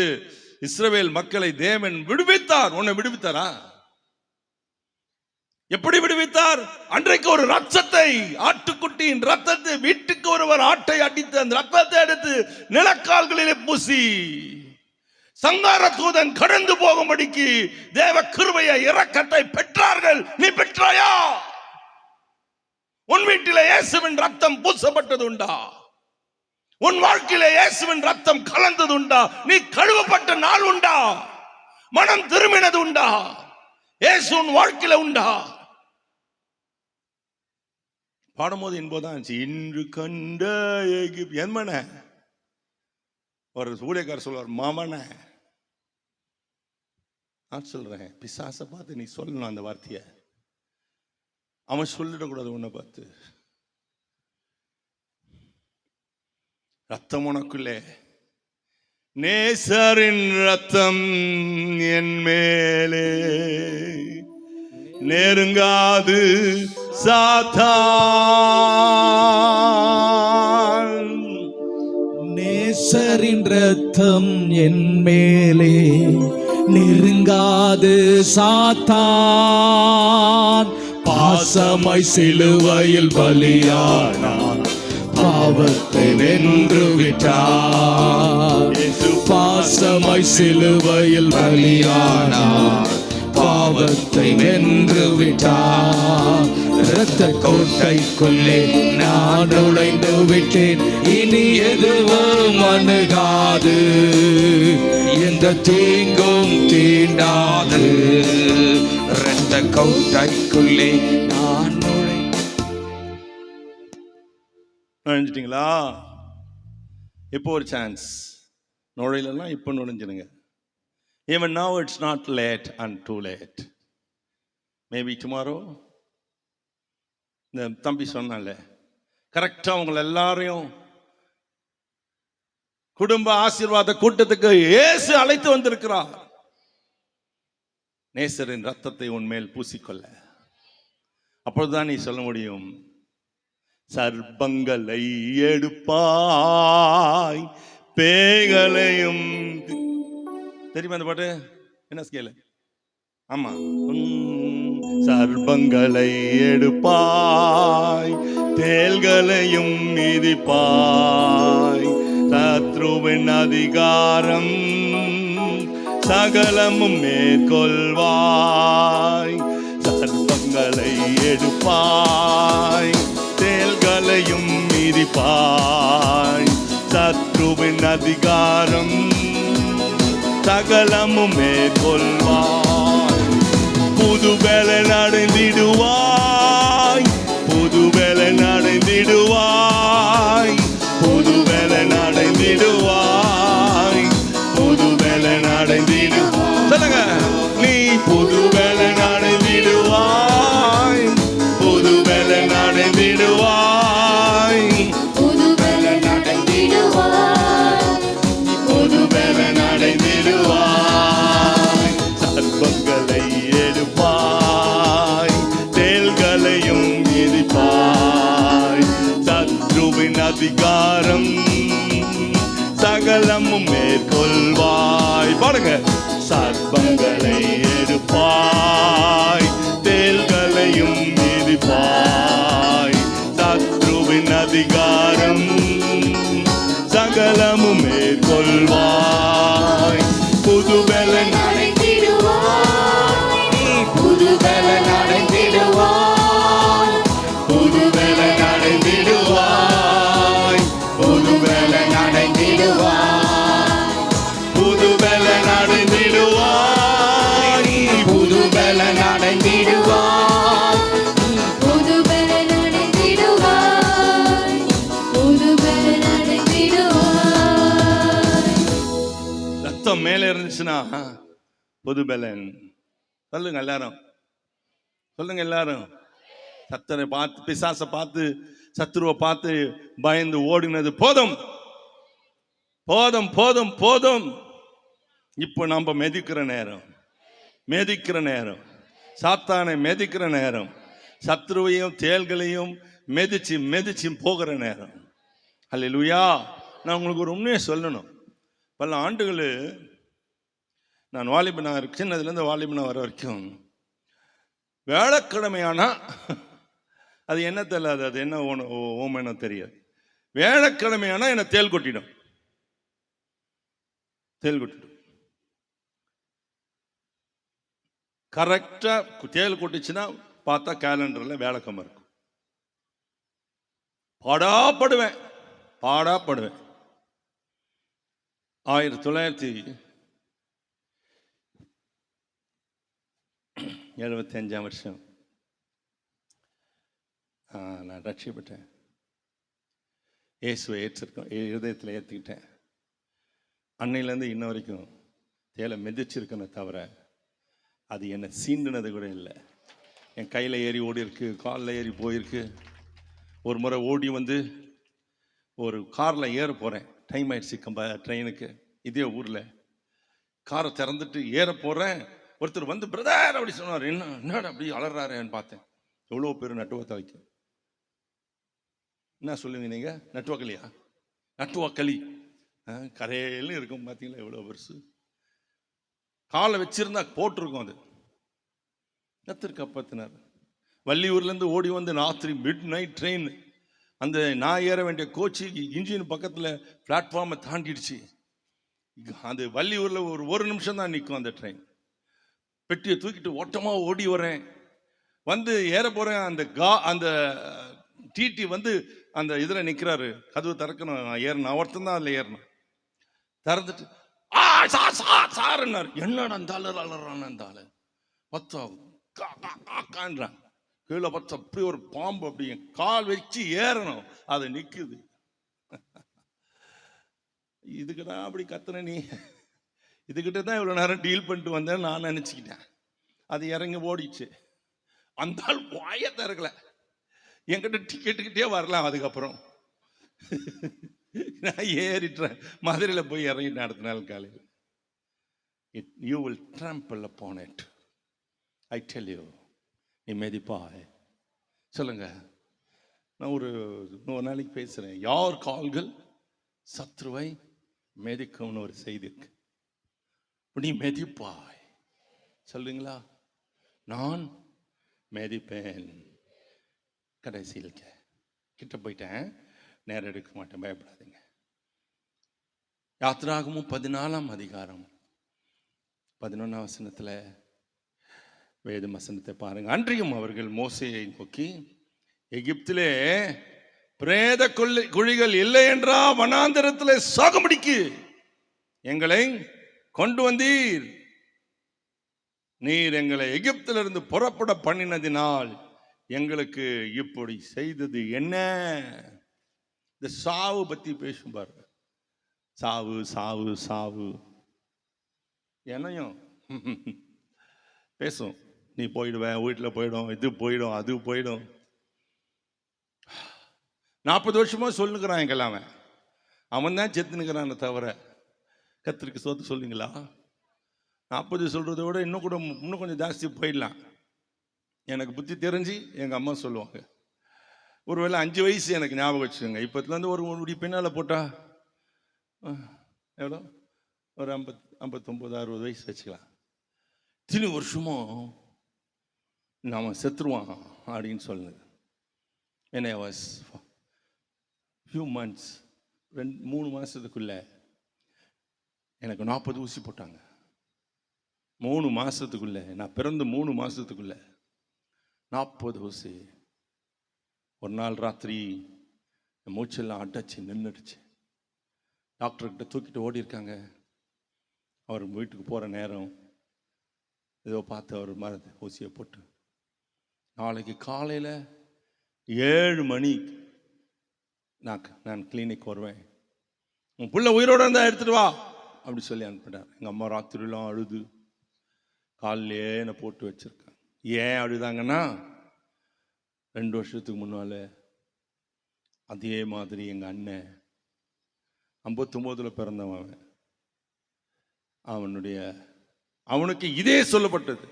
இஸ்ரவேல் மக்களை தேவன் விடுவித்தார். உன்னை விடுவித்தாரா? எப்படி விடுவித்தார்? அன்றைக்கு ஒரு ரத்தத்தை, ஆட்டுக்குட்டியின் ரத்தத்தை, வீட்டுக்கு ஒருவர் ஆட்டை அடித்து அந்த ரத்தத்தை எடுத்து நிலக்கால்களிலே பூசி சங்கார தூதன் கடந்து போகும்படிக்கு தேவ கிருபையை இரக்கத்தை பெற்றார்கள். நீ பெற்றாயா? உன் வீட்டிலே இயேசுவின் ரத்தம் பூசப்பட்டது உண்டா? உன் வாழ்க்கையிலே இயேசுவின் ரத்தம் கலந்தது உண்டா? நீ கழுவப்பட்ட நாள் உண்டா? மனம் திரும்பினது உண்டா? இயேசு உன் வாழ்க்கையில உண்டா? பாடும்போது என்பதுதான் இன்று கண்ட என்மன ஒரு ஊழியக்காரர் சொல்வார், மாமன. நான் சொல்றேன், பிசாசை பார்த்து நீ சொல்லணும் அந்த வார்த்தைய. அவன் சொல்லிடக்கூடாது உன்னை பார்த்து. ரத்தம் உனக்குள்ளே, நேசரின் ரத்தம் என் மேலே, நெருங்காது சாத்தான். நேசரின் ரத்தம் என் மேலே, நெருங்காது சாத்தான். பாசமாய் சிலுவையில் பலியானார், பாவத்தை வென்று விட்டார். பாசமாய் சிலுவையில் பலியானார், பாவத்தை வென்று விட்டார். இரத்த கோட்டைக்குள்ளே நான் நுழைந்து விட்டேன், இனி எதுவும் அணுகாது, எந்த தீங்கும் தீண்டாது. இரத்த கோட்டைக்குள்ளே நான் நுழைஞ்சிட்டீங்களா? இப்போ ஒரு சான்ஸ். நுழையிலாம் இப்போ நுழைஞ்சிடுங்க. Even now it's not late and too late. Maybe tomorrow. இந்த தம்பி சொன்னால கரெக்டாக உங்களை எல்லாரையும் குடும்ப ஆசீர்வாத கூட்டத்துக்கு இயேசு அழைத்து வந்திருக்கிறார். நேசரின் ரத்தத்தை உன்மேல் பூசிக்கொள்ள. அப்பொழுதுதான் நீ சொல்ல முடியும், சர்ப்பங்களை எடுப்பாய் பேய்களையும். தெரியுமா அந்த பாட்டு? என்ன ஸ்கேலு? ஆமா, சர்ப்பங்களை எடுப்பாய் தேள்களையும் மிதிப்பாய், சத்ருவின் அதிகாரம் சகலமும் மேற்கொள்வாய். சர்ப்பங்கள் சர்ப்பங்களை எடுப்பாய், தேள்களையும் மிதிப்பாய். சத்ருவின் அதிகாரம் சகலமும் மேற்கொள்வாய். புது பலன் அடைந்திடுவாய், புது பலன் அடைந்திடுவாய், புது பலன் அடைந்திடுவாய், புது பலன் அடைந்திடுவாய். சொல்லுங்க, நீ புது பலன் அடைந்திடுவாய், புது பலன் அடைந்திடுவாய், புது பலன் அடைந்திடுவாய், புது பலன் அடைந்திடுவாய். சர்ப்பங்களை எடுப்பாய், தேள்களையும் மிதிப்பாய். சத்ருவின் அதிகாரம் சகலமும் மேற்கொள்வாய். பாருங்க, சர்ப்பங்களை எடுப்பாய், தேள்களையும் மிதிப்பாய். சத்ருவின் அதிகாரம் சகலமும் மேற்கொள்வாய். புது பலன் அடைந்திடுவாய், புது பலன் அடைந்திடுவாய், புது பலன் அடைந்திடுவாய், புது பலன் அடைந்திடுவாய், புது பலன் அடைந்திடுவாய், புது பலன் அடைந்திடுவாய். புது பலன் அடைந்திடுவாய், புது பலன் அடைந்திடுவாய். ரத்தம் மேலே இருந்துச்சுன்னா புது பலன். சொல்லுங்க எல்லாரும், சொல்லுங்க எல்லாரும். சத்தரை பார்த்து, பிசாசை பார்த்து, சத்துருவை பார்த்து பயந்து ஓடினது போதும், போதும், போதும், போதும். இப்போ நம்ம மெதிக்கிற நேரம், மெதிக்கிற நேரம், சாத்தானை மெதிக்கிற நேரம், சத்ருவையும் தேள்களையும் மெதிச்சு மெதிச்சு போகிற நேரம். அல்லேலூயா. நான் உங்களுக்கு ஒரு உண்மையை சொல்லணும். பல ஆண்டுகள் நான் வாலிபனாக சின்னதுலேருந்து வாலிபனாக வர வரைக்கும் வேலைக்கிழமையானா அது என்ன தெரியல, அது என்ன ஓமனோ தெரியாது. வேலைக்கிழமையானா என்னை தேள் கொட்டிடும், தேள் கொட்டிடும். கரெக்டா தேள் கொட்டிச்சுன்னா பார்த்தா கேலண்டர்ல வேலைக்கிழமை இருக்கும். பாடாப்படுவேன், பாடாப்படுவேன். 1975 வருஷம் நான் ரட்சிப்பட்டேன். இயேசுவை ஏற்றிருக்கேன், இருதயத்தில் ஏற்றிக்கிட்டேன். அன்னையிலேருந்து இன்ன வரைக்கும் தேலை மிதிச்சிருக்கேனே தவிர அது என்னை சீண்டுனது கூட இல்லை. என் கையில் ஏறி ஓடி இருக்கு, காலில் ஏறி போயிருக்கு. ஒரு முறை ஓடி வந்து ஒரு காரில் ஏற போகிறேன், டைம் ஆயிடுச்சு ட்ரெயினுக்கு. இதே ஊரில் காரை திறந்துட்டு ஏற போகிறேன். ஒருத்தர் வந்து பிரதர் அப்படி சொன்னார். என்னடா அப்படி அலறாருன்னு பார்த்தேன். எவ்வளோ பேர் நட்டுவத்தை வைக்கும். என்ன சொல்லுங்க நீங்கள், நட்டுவக்கலியா? நட்டுவக்களி கரையிலும் இருக்கும் பார்த்தீங்களா, எவ்வளோ பெருசு. காலை வச்சிருந்தா போட்டிருக்கும். அது கத்தர் காப்பாத்தினார். வள்ளியூர்லேருந்து ஓடி வந்து ராத்திரி மிட் நைட் ட்ரெயின், அந்த நான் ஏற வேண்டிய கோச்சு இன்ஜின் பக்கத்தில் பிளாட்ஃபார்மை தாண்டிடுச்சு. அது வள்ளியூரில் ஒரு நிமிஷம் தான் நிற்கும் அந்த ட்ரெயின். பெட்டியை தூக்கிட்டு ஓட்டமாக ஓடி வரேன், வந்து ஏற போகிறேன். அந்த டிடி வந்து அந்த இதில் நிற்கிறாரு, கதவு திறக்கணும். நான் ஏறணும், ஒருத்தன் தான் அதில் ஏறணும். திறந்துட்டு சாருன்னாரு. என்னடா இருந்தாலும் அலறான் இருந்தாலும் பத்தா கான்றான். கீழே பார்த்தா அப்படி ஒரு பாம்பு, அப்படி கால் வச்சு ஏறணும், அது நிற்குது. இதுக்கிட்ட அப்படி கத்துன நீ, இதுக்கிட்ட தான் இவ்வளோ நேரம் டீல் பண்ணிட்டு வந்தேன்னு நான் நினச்சிக்கிட்டேன். அது இறங்கி ஓடிச்சு. அந்த ஆள் வாய திறக்கல, என்கிட்ட டிக்கெட்டுக்கிட்டே வரலாம். அதுக்கப்புறம் நான் ஏறிட்டேன், மதுரையில் போய் இறங்கிட்டேன் அடுத்த நாள் காலையில். You will trample upon it, I tell you. நீ மெதிப்பாய். சொல்லுங்க, நான் ஒரு நாளைக்கு பேசுகிறேன். யார் கால்கள் சத்ருவை மெதிக்கும்னு ஒரு செய்தி இருக்கு. நீ மெதிப்பாய். சொல்லுங்களா? நான் மெதிப்பேன். கடைசியில் கிட்ட போயிட்டேன், நேரம் எடுக்க மாட்டேன், பயப்படாதீங்க. யாத்திராகமும் 14ஆம் அதிகாரம் 11ஆம் வசனத்தில் வேத வசனத்தை பாருங்க. அன்றியும் அவர்கள் மோசேயை நோக்கி, எகிப்திலே பிரேத குழிகள் இல்லை என்றா வனாந்தரத்திலே சாகும்படிக்கு எங்களை கொண்டு வந்தீர். நீர் எங்களை எகிப்திலிருந்து புறப்பட பண்ணினதினால் எங்களுக்கு இப்படி செய்தது என்ன? இந்த சாவு பத்தி பேசும் பாரு. சாவு சாவு சாவு என்னையும் பேசும். நீ போயிடுவேன், வீட்டில் போயிடும், இது போயிடும், அது போயிடும். 40 வருஷமா சொல்லுங்கிறான் எங்கெல்லாம். அவன் தான் செத்துனுக்கிறான் தவிர கத்திரிக்கு சோத்து சொல்லுங்களா? 40 சொல்றதை விட இன்னும் கொஞ்சம் ஜாஸ்தி போயிடலாம். எனக்கு புத்தி தெரிஞ்சு எங்கள் அம்மா சொல்லுவாங்க, ஒருவேளை 5 வயசு எனக்கு ஞாபகம் வச்சுக்கோங்க. இப்போத்துலேருந்து ஒரு முடி பின்னால் போட்டா எவ்வளோ, ஒரு 59 60 வயசு வச்சுக்கலாம். இத்தனை வருஷமும் நாம் செத்துருவான் அப்படின்னு சொல்லுது. when I was few months, 3 மாதத்துக்குள்ள எனக்கு 40 ஊசி போட்டாங்க. 3 மாதத்துக்குள்ள, நான் பிறந்து 3 மாதத்துக்குள்ள 40 ஊசி. ஒரு நாள் ராத்திரி என் மூச்செல்லாம் அடைச்சி நின்றுடுச்சு. டாக்டர்கிட்ட தூக்கிட்டு ஓடி இருக்காங்க. அவர் வீட்டுக்கு போகிற நேரம் ஏதோ பார்த்து அவர் ஊசியை போட்டு, நாளைக்கு காலையில் 7 மணி நான் கிளினிக் வருவேன், உன் பிள்ளை உயிரோடு இருந்தால் எடுத்துட்டு வா அப்படி சொல்லி அனுப்பிட்டார். எங்கள் அம்மா ராத்திரிலாம் அழுது காலிலே என்னை போட்டு வச்சுருக்காங்க. ஏன் அழுதாங்கன்னா, 2 வருஷத்துக்கு முன்னால் அதே மாதிரி எங்கள் அண்ணன் 59 பிறந்தவன், அவனுக்கு இதே சொல்லப்பட்டது,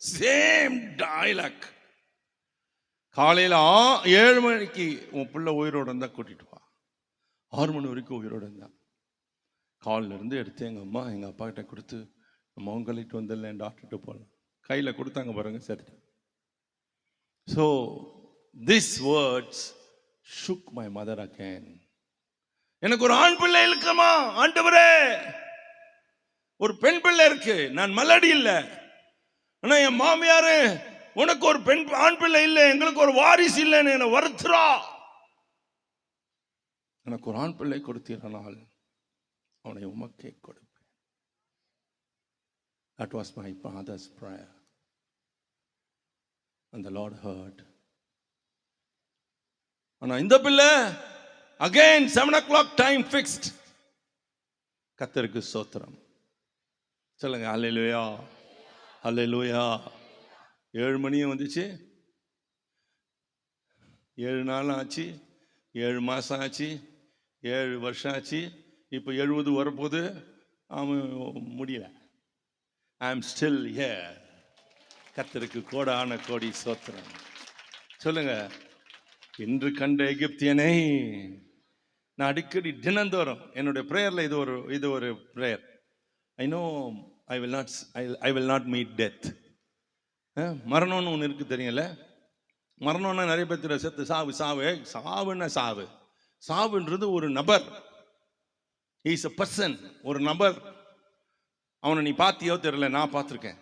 சேம் டைலாக். காலையில் 7 மணிக்கு உன் பிள்ளை உயிரோடு இருந்தால் கூட்டிட்டு வா. 6 மணி வரைக்கும் உயிரோடு இருந்தான். காலில் இருந்து எடுத்து எங்கள் அம்மா எங்கள் அப்பா கிட்ட கொடுத்து, நம்ம அவங்கள்கிட்ட வந்துடல, என் டாக்டர்கிட்ட போகலாம். கையில் கொடுத்தாங்க பாருங்க, சேர்த்துட்டு. So this words ஷுக் my mother again. எனக்கு ஒரு ஆண் பிள்ளை இருக்குமா ஆண்டவரே, ஒரு பெண் பிள்ளை இருக்கு, நான் மலடி இல்லை. ஆனா என் மாமியாரு, உனக்கு ஒரு ஆண் பிள்ளை இல்லை, எங்களுக்கு ஒரு வாரிசு இல்லைன்னு என்னை வருத்துறா. எனக்கு ஒரு ஆண் பிள்ளை கொடுத்தீரானால் அவனை உமக்கே கொடுப்பேன். That was my father's prayer. And the Lord heard. ஆனா இந்த பிள்ளை again 7 o'clock time fixed. கர்த்தருக்கு ஸ்தோத்திரம் சொல்லுங்க. அல்லேலூயா, அல்லேலூயா. 7 மணியும் வந்துச்சு, 7 நாள் ஆச்சு, 7 மாதம் ஆச்சு, 7 வருஷம் ஆச்சு. இப்போ 70 வரப்போது. அவன் முடியல. ஐ ஆம் ஸ்டில் ஹியர். கர்த்தருக்கு கோடான கோடி ஸ்தோத்திரம் சொல்லுங்க. இன்று கண்ட எகிப்தியனை நான் அடிக்கடி தினந்தோறும் என்னுடைய ப்ரேயரில் இது ஒரு prayer. I know I will not meet death. மரணம்னு ஒன்று இருக்குது தெரியல. மரணம்னா நிறைய பேர் செத்து சாவு சாவு சாவுன்னா சாவு. சாவுன்றது ஒரு நபர், இஸ் எ பர்சன், ஒரு நபர். அவனை நீ பார்த்தியோ தெரியல, நான் பார்த்துருக்கேன்.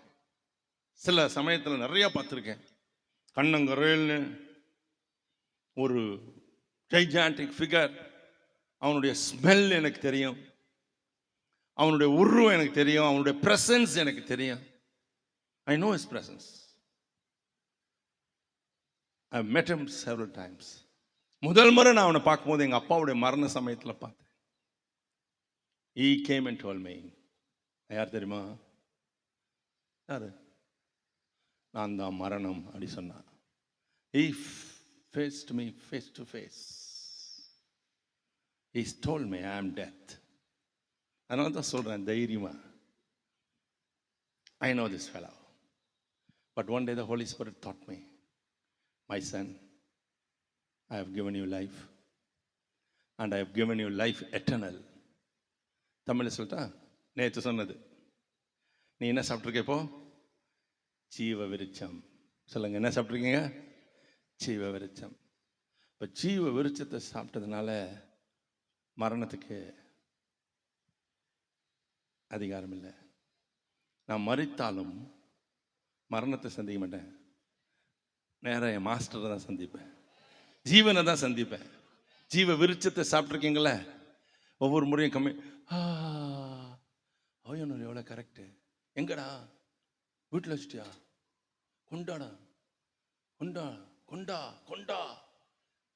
சில சமயத்தில் நிறைய பார்த்துருக்கேன். கண்ணங்கரேல்னு ஒரு ஜைஜாண்டிக் ஃபிகர். அவனுடைய ஸ்மெல் எனக்கு தெரியும், அவனுடைய உருவம் எனக்கு தெரியும், அவனுடைய பிரசன்ஸ் எனக்கு தெரியும். I know his presence. I've met him several times. முதல் முறை நான் அவனை பார்க்கும்போது எங்கள் அப்பாவுடைய மரண சமயத்தில் பார்த்தேன். He came and told me. யார் தெரியுமா? யாரு? நான் தான் மரணம் அப்படி சொன்னான். He faced me face to face. He told me I am death. அதனால தான் சொல்கிறேன் தைரியமா. I know this fellow. But one day the Holy Spirit taught me, my son, I have given you life and I have given you life eternal. தமிழில் சொல்லிட்டா, நேற்று சொன்னது. நீ என்ன சாப்பிட்ருக்க இப்போ? ஜீவ விருட்சம். சொல்லுங்க, என்ன சாப்பிட்ருக்கீங்க? ஜீவ விருட்சம். இப்போ ஜீவ விருட்சத்தை சாப்பிட்டதுனால மரணத்துக்கு அதிகாரம் இல்லை. நான் மரித்தாலும் மரணத்தை சந்திக்க மாட்டேன், நேராக என் மாஸ்டரை தான் சந்திப்பேன், ஜீவனை தான் சந்திப்பேன். ஜீவ விருட்சத்தை சாப்பிட்ருக்கீங்களே, ஒவ்வொரு முறையும் கம்மி ஆவியானவர் எவ்வளோ கரெக்டு, எங்கடா வீட்டில் வச்சுட்டியா, கொண்டாடா கொண்டா கொண்டா கொண்டா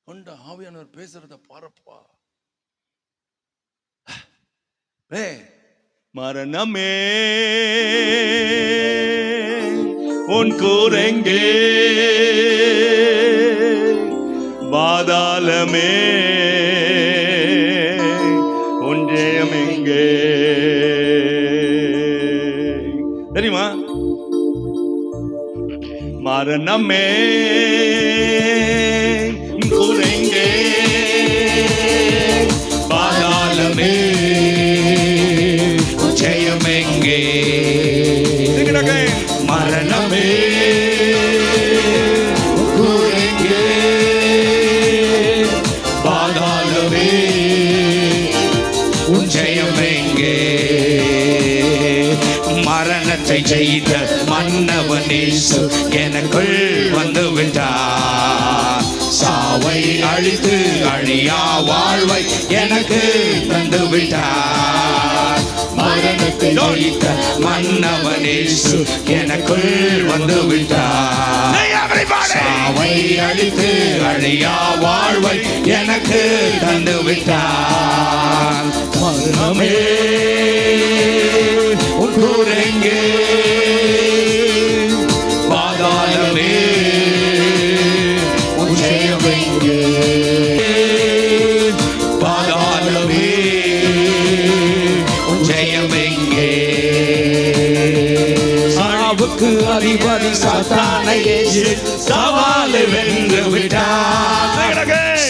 கொண்டா, ஆவியானவர் பேசுறத பாரப்பா. மரணமே உன் கூரெங்கே, பாதாளமே உன் ஜெயம் எங்கே. தெரியுமா? மரணமே கூரெங்கே, பாதாளமே ஜெயம் எங்கே. மரணமே கூரெங்கே, பாதாளமே உன் ஜெயம் எங்கே. மரணத்தை ஜெயித்த மன்னவன் இயேசு எனக்குள் வந்து விட்டார். சாவை அழித்து அழியா வாழ்வை எனக்கு தந்து விட்டார். மரணத்தை ஜெயித்த மன்னவன் இயேசு எனக்குள் வந்து விட்டார். சாவை அழித்து அழியா வாழ்வை எனக்கு தந்து விட்டார். மரணமே உன் கூரெங்கே, பாதாளமே உன் ஜெயம் எங்கே. பாதாளமே உன் ஜெயம் எங்கே. சாவுக்கு அதிபதி சாத்தானை இயேசு சவாலை வென்று விட்டார்.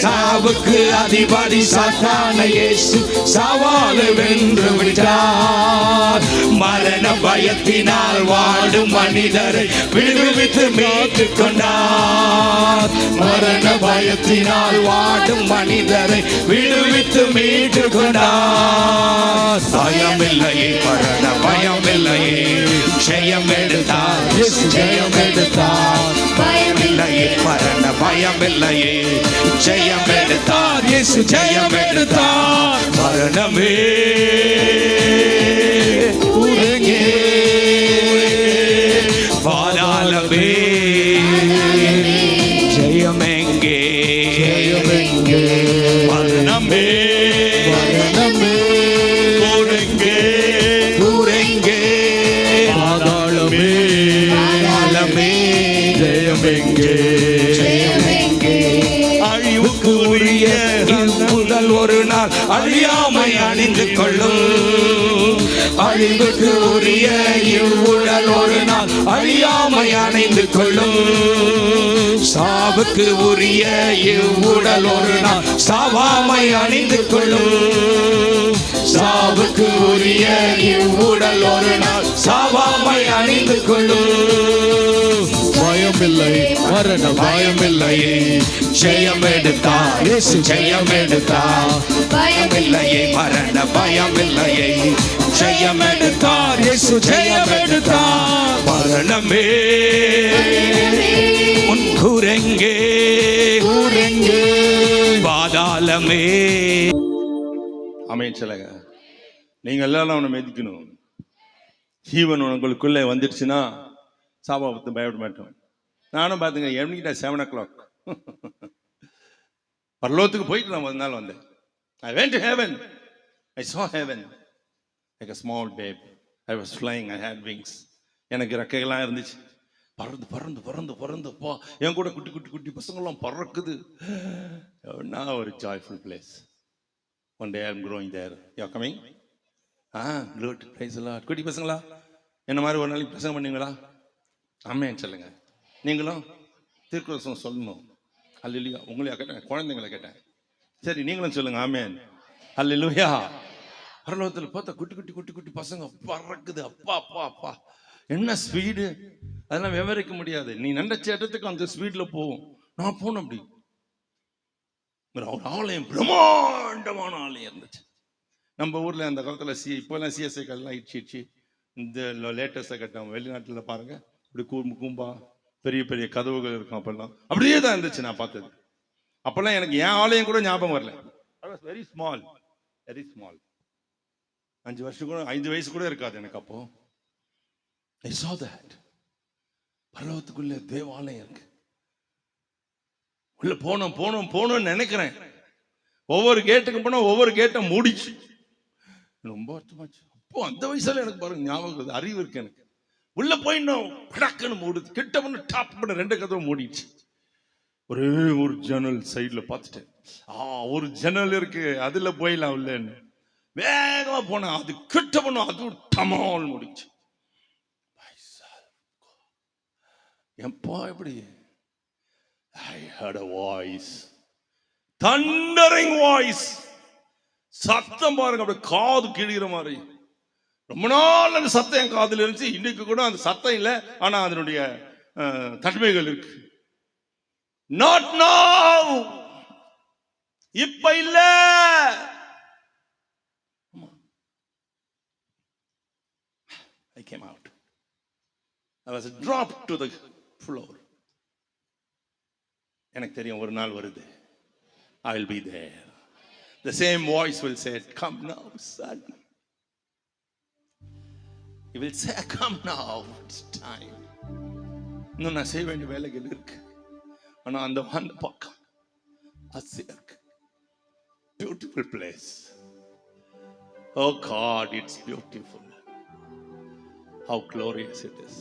சாவுக்கு அதிபதி சாத்தானை இயேசு சவாலை வென்று விட்டார். மரண பயத்தினால் வாடும் மனிதரை விடுவித்து மீட்டுக் கொண்டார். மரண பயத்தினால் வாடும் மனிதரை விடுவித்து மீட்டுக் கொண்டார். பயமில்லையே, மரண பயமில்லையே, ஜெயம் எடுத்தார், ஜெயம் எடுத்தார். பயமில்லையே, மரண பயமில்லையே, ஜெயம் எடுத்தார், இயேசு ஜெயம் எடுத்தார். மரணமே கூரெங்கே, பாதாளமே ஜெயம் எங்கே. ஜெயம் எங்கே. மரணமே மரணமே கூரெங்கே, கூரெங்கே. பாதாளமே பாதாளமே ஜெயம் எங்கே. ஜெயம் எங்கே. அழிவுக்கு உரிய முதல் ஒரு நாள் அழியாமை அணிந்து கொள்ளும். அழிவுக்கு உரிய இவ்வுடல் ஒரு நாள் அழியாமை அணிந்து கொள்ளும். சாவுக்கு உரிய இவ்வுடல் ஒரு நாள் சாவாமை அணிந்து கொள்ளும். சாவுக்கு உரிய இவ்வுடல் ஒரு நாள் சாவாமை அணிந்து கொள்ளும். பயமில்லை, மரண பயமில்லையே, ஜெயம் எடுத்தார், இயேசு ஜெயம் எடுத்தார். பயமில்லையே, மரண பயமில்லையே, ஜெயம் எடுத்தார், இயேசு ஜெயம் எடுத்தார். மரணமே உன் கூரெங்கே, கூரெங்கே. பாதாளமே. ஆமென் சொல்லுங்க. நீங்க எல்லாரும் அவனை மெதிக்கணும். ஜீவன் உங்களுக்குள்ளே வந்துடுச்சுன்னா சாபாபத்தை பயப்பட மாட்டோம். நானும் பார்த்துங்க, எவனிக்கிட்ட 7 o'clock பரலோகத்துக்கு போயிட்டு நான் ஒரு நாள் வந்தேன். I went to heaven. I saw heaven like a small babe. I was flying. I had wings. எனக்கு ரெக்கைகள்லாம் இருந்துச்சு. பறந்து பறந்து பறந்து பறந்து போ, என் கூட குட்டி குட்டி குட்டி பசங்கள்லாம் பறக்குது. Now ஒரு joyful place. One day I'm growing there. You're coming? Good. Praise the Lord. குட்டி பசங்களா, என்ன மாதிரி ஒரு நாளைக்கு பிரசங்கம் பண்ணீங்களா? ஆமென் சொல்லுங்க. நீங்களும் திருக்குறள் சொல்லணும். அல்லேலூயா. உங்களையா கேட்டேன், குழந்தைங்களை கேட்டேன். சரி, நீங்களும் சொல்லுங்க ஆமென். அல்லேலூயா. பரலோகத்தில் பார்த்தா குட்டி குட்டி குட்டி குட்டி பசங்க பறக்குது. அப்பா அப்பா அப்பா, என்ன ஸ்பீடு! அதெல்லாம் விவரிக்க முடியாது. நீ நினைச்ச இடத்துக்கு அந்த ஸ்பீட்ல போகும். நான் போனேன் அப்படி. ஒரு ஆலயம், பிரம்மாண்டமான ஆலயம் இருந்துச்சு. நம்ம ஊர்ல அந்த காலத்துல இப்போல்லாம் சிஎஸ்ஐ கல்லாம் இடிச்சு இந்த லேட்டஸ்டாக கட்டவங்க வெளிநாட்டில் பாருங்க, இப்படி கூம்பா பெரிய பெரிய கதவுகள் இருக்கும். அப்பெல்லாம் அப்படியே தான் இருந்துச்சு நான் பார்த்தது. அப்பெல்லாம் எனக்கு என் ஆலயம் கூட ஞாபகம் வரல. Very small, very small. 5 வயசு கூட இருக்காது எனக்கு அப்போ. I saw that. பரலோகத்துக்குள்ள தேவாலயம் இருக்கு. உள்ள போனோம்னு நினைக்கிறேன். ஒவ்வொரு கேட்டுக்கு போனா ஒவ்வொரு கேட்டை மூடிச்சு. ரொம்ப அர்த்தமாச்சு. அப்போ அந்த வயசுல எனக்கு பாருங்க ஞாபகம், அறிவு இருக்கு எனக்கு. உள்ள போயிட்டோம், படக்குன்னு மூடுது. கிட்ட பண்ண டாப் பண்ண 2 கதவை மூடிடுச்சு. ஒரே ஒரு ஜன்னல் சைட்ல பார்த்துட்டேன். ஒரு ஜன்னல் இருக்கு, அதுல போயிடலாம் உள்ளன்னு வேகமா போனேன். அது கிட்ட பண்ணும், அது டமால் முடிச்சு. எப்போ எப்படி I heard a voice, thundering voice. சத்தம் பாருங்க, அப்படியே காது கிழிகிற மாதிரி. ரொம்ப நாள் அந்த சத்தம் என் காதுல இருந்துச்சு. இன்னைக்கு கூட அந்த சத்தம் இல்லை, ஆனா அதனுடைய தன்மைகள் இருக்கு. நாட் நவ், இப்ப இல்ல. I came out. I was dropped to the floor. எனக்கு தெரியும் ஒரு நாள் வருது, I will be there. The same voice will say, come now son. He will say, come now, it's time. இன்னும் நான் செய்ய வேண்டிய வேலைகள் இருக்கு, ஆனா அந்த பக்கம் ஆசையா இருக்கு. Beautiful place. Oh God, it's beautiful. How glorious it is.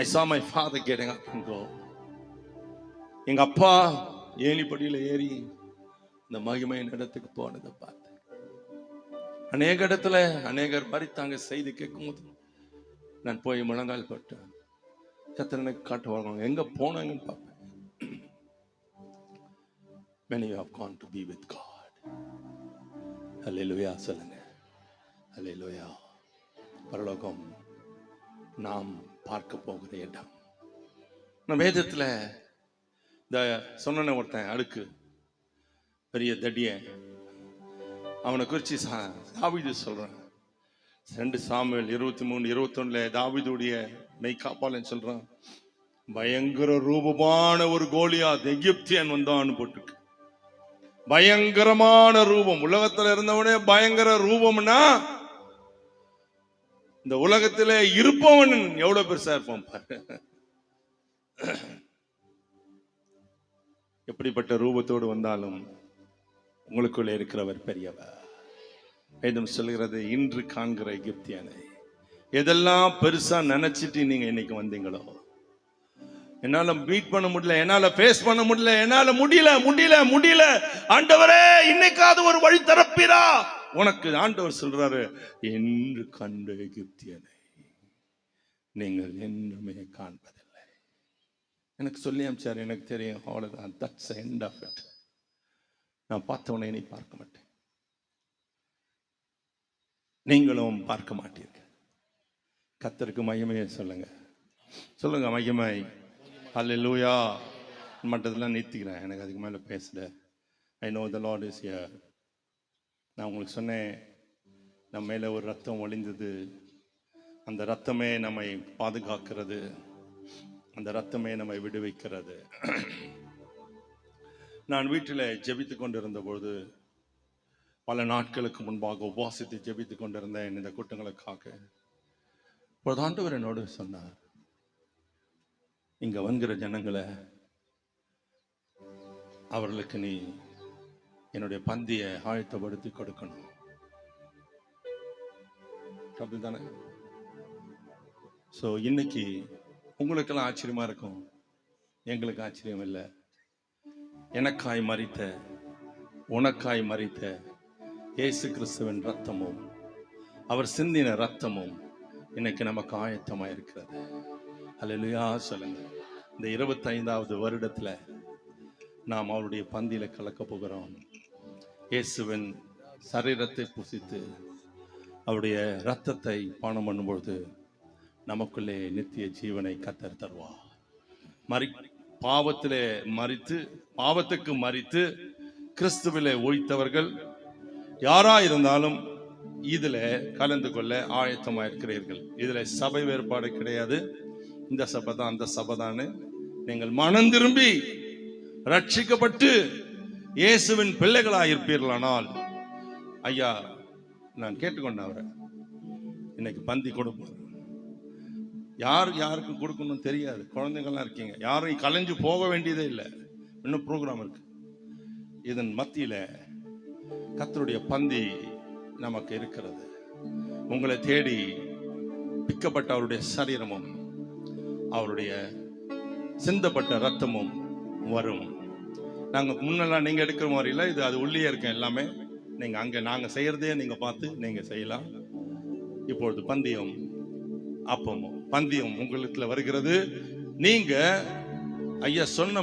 I saw my father getting up and go. எங்க அப்பா ஏணிப்படியில ஏறி இந்த மகிமையின் இடத்துக்கு போனதை பார்த்தேன். அநேக இடத்துல அநேகர் மரித்தாங்க. செய்தி கேட்கும் போது நான் போய் முழங்கால் போட்டேன். கர்த்தர் எனக்கு காட்டுவாங்க எங்க போனாங்கன்னு பார்ப்பேன். Many have gone to be with God. Hallelujah சொல்லுங்க. Hallelujah. பரலோகம் நாம் பார்க்க போகிற இடம். நம்ம வேதத்துல இந்த சொன்ன ஒருத்தன் அடுக்கு பெரிய தடிய, அவனை குறிச்சு தாவீது சொல்றான். 2 சாமுவேல் 23-21 தாவீதுடைய மெய்காப்பாளன் சொல்றான், பயங்கர ரூபமான ஒரு கோலியாத் எகிப்தியன் வந்தான்னு போட்டுருக்கு. பயங்கரமான ரூபம். உலகத்துல இருந்தவனே பயங்கர ரூபம்னா இந்த உலகத்திலே இருப்பவன் எவ்வளவு பெருசா இருப்பான் பாரு. எப்படிப்பட்ட ரூபத்தோடு வந்தாலும் உங்களுக்குள்ளே இருக்கிறவர் பெரியவர். வேதம் சொல்கிறது, இன்று காண்கிற எகிப்தியனை. எதெல்லாம் பெருசா நினைச்சிட்டு நீங்க இன்னைக்கு வந்தீங்களோ, என்னால மீட் பண்ண முடியல, என்னால ஃபேஸ் பண்ண முடியல, என்னால முடியல ஆண்டவரே இன்னைக்காவது ஒரு வழி திறப்பீரா. உனக்கு ஆண்டவர் சொல்றாரு, என்று கண்ட எகிப்தியனை நீங்கள் என்றுமே காண்பதில்லை. எனக்கு சொல்லி அமிச்சார், எனக்கு தெரியும், அவ்வளவுதான். That's end of it. நான் பார்த்தவனை நீ பார்க்க மாட்டேன், நீங்களும் பார்க்க மாட்டீர்கள். கர்த்தருக்கு மகிமையை சொல்லுங்க மகிமை. அல்லேலூயா. மட்டத்தில் நிறுத்திக்கிறேன், எனக்கு அதுக்கு மேலே பேசல. I know the Lord is here. நான் உங்களுக்கு சொன்னேன், நம்ம மேலே ஒரு ரத்தம் ஒளிந்தது. அந்த ரத்தமே நம்மை பாதுகாக்கிறது, அந்த ரத்தமே நம்மை விடுவிக்கிறது. நான் வீட்டில் ஜெபித்து கொண்டிருந்த பொழுது, பல நாட்களுக்கு முன்பாக உபவாசித்து ஜெபித்து கொண்டிருந்தேன் இந்த கூட்டங்களுக்காக. இப்பொழுது ஆண்டவர் என்னோடு சொன்னார், இங்க வந்துகிற ஜனங்களை அவர்களுக்கு நீ என்னுடைய பந்தியை ஆயத்தப்படுத்தி கொடுக்கணும். அப்படிதானே? ஸோ இன்னைக்கு உங்களுக்கெல்லாம் ஆச்சரியமா இருக்கும், எங்களுக்கு ஆச்சரியம் இல்லை. எனக்காய் மரித்த உனக்காய் மரித்த இயேசு கிறிஸ்துவின் ரத்தமும் அவர் சிந்தின ரத்தமும் இன்னைக்கு நமக்கு ஆயத்தமாக இருக்கிறது. அல்லேலூயா சொல்லுங்க. இந்த 25வது வருடத்துல நாம் அவருடைய பந்தியில கலக்க போகிறோம். இயேசுவின் சரீரத்தை புசித்து அவருடைய ரத்தத்தை பானம் பண்ணும்பொழுது நமக்குள்ளே நித்திய ஜீவனை கர்த்தர் தருவார். பாவத்திலே மரித்து, பாவத்துக்கு மரித்து கிறிஸ்துவிலே ஒழித்தவர்கள் யாரா இருந்தாலும் இதுல கலந்து கொள்ள ஆயத்தமா இருக்கிறீர்கள். இதுல சபை வேறுபாடு கிடையாது, இந்த சபை தான் அந்த சபை தான். நீங்கள் மனம் திரும்பி ரட்சிக்கப்பட்டு இயேசுவின் பிள்ளைகளாயிருப்பீர்களானால், ஐயா நான் கேட்டுக்கொண்டேன் அவரை, இன்னைக்கு பந்தி கொடுப்பார். யாருக்கு கொடுக்கணும்னு தெரியாது. குழந்தைங்கள்லாம் இருக்கீங்க, யாரும் கலைஞ்சு போக வேண்டியதே இல்லை. இன்னும் ப்ரோக்ராம் இருக்கு. இதன் மத்தியில கர்த்தருடைய பந்தி நமக்கு இருக்கிறது. உங்களை தேடி பிக்கப்பட்ட அவருடைய சரீரமும் அவருடைய சிந்தப்பட்ட ரத்தமும் வரும். நாங்கள் முன்னெல்லாம் நீங்கள் எடுக்கிற மாதிரி இல்லை, இது அது உள்ளே இருக்க எல்லாமே நீங்கள் அங்கே நாங்கள் செய்கிறதே நீங்கள் பார்த்து நீங்கள் செய்யலாம். இப்பொழுது பந்தியம் அப்பமும் பந்தியம் உங்களுக்கு வருகிறது. நீங்கள் ஐயா சொன்ன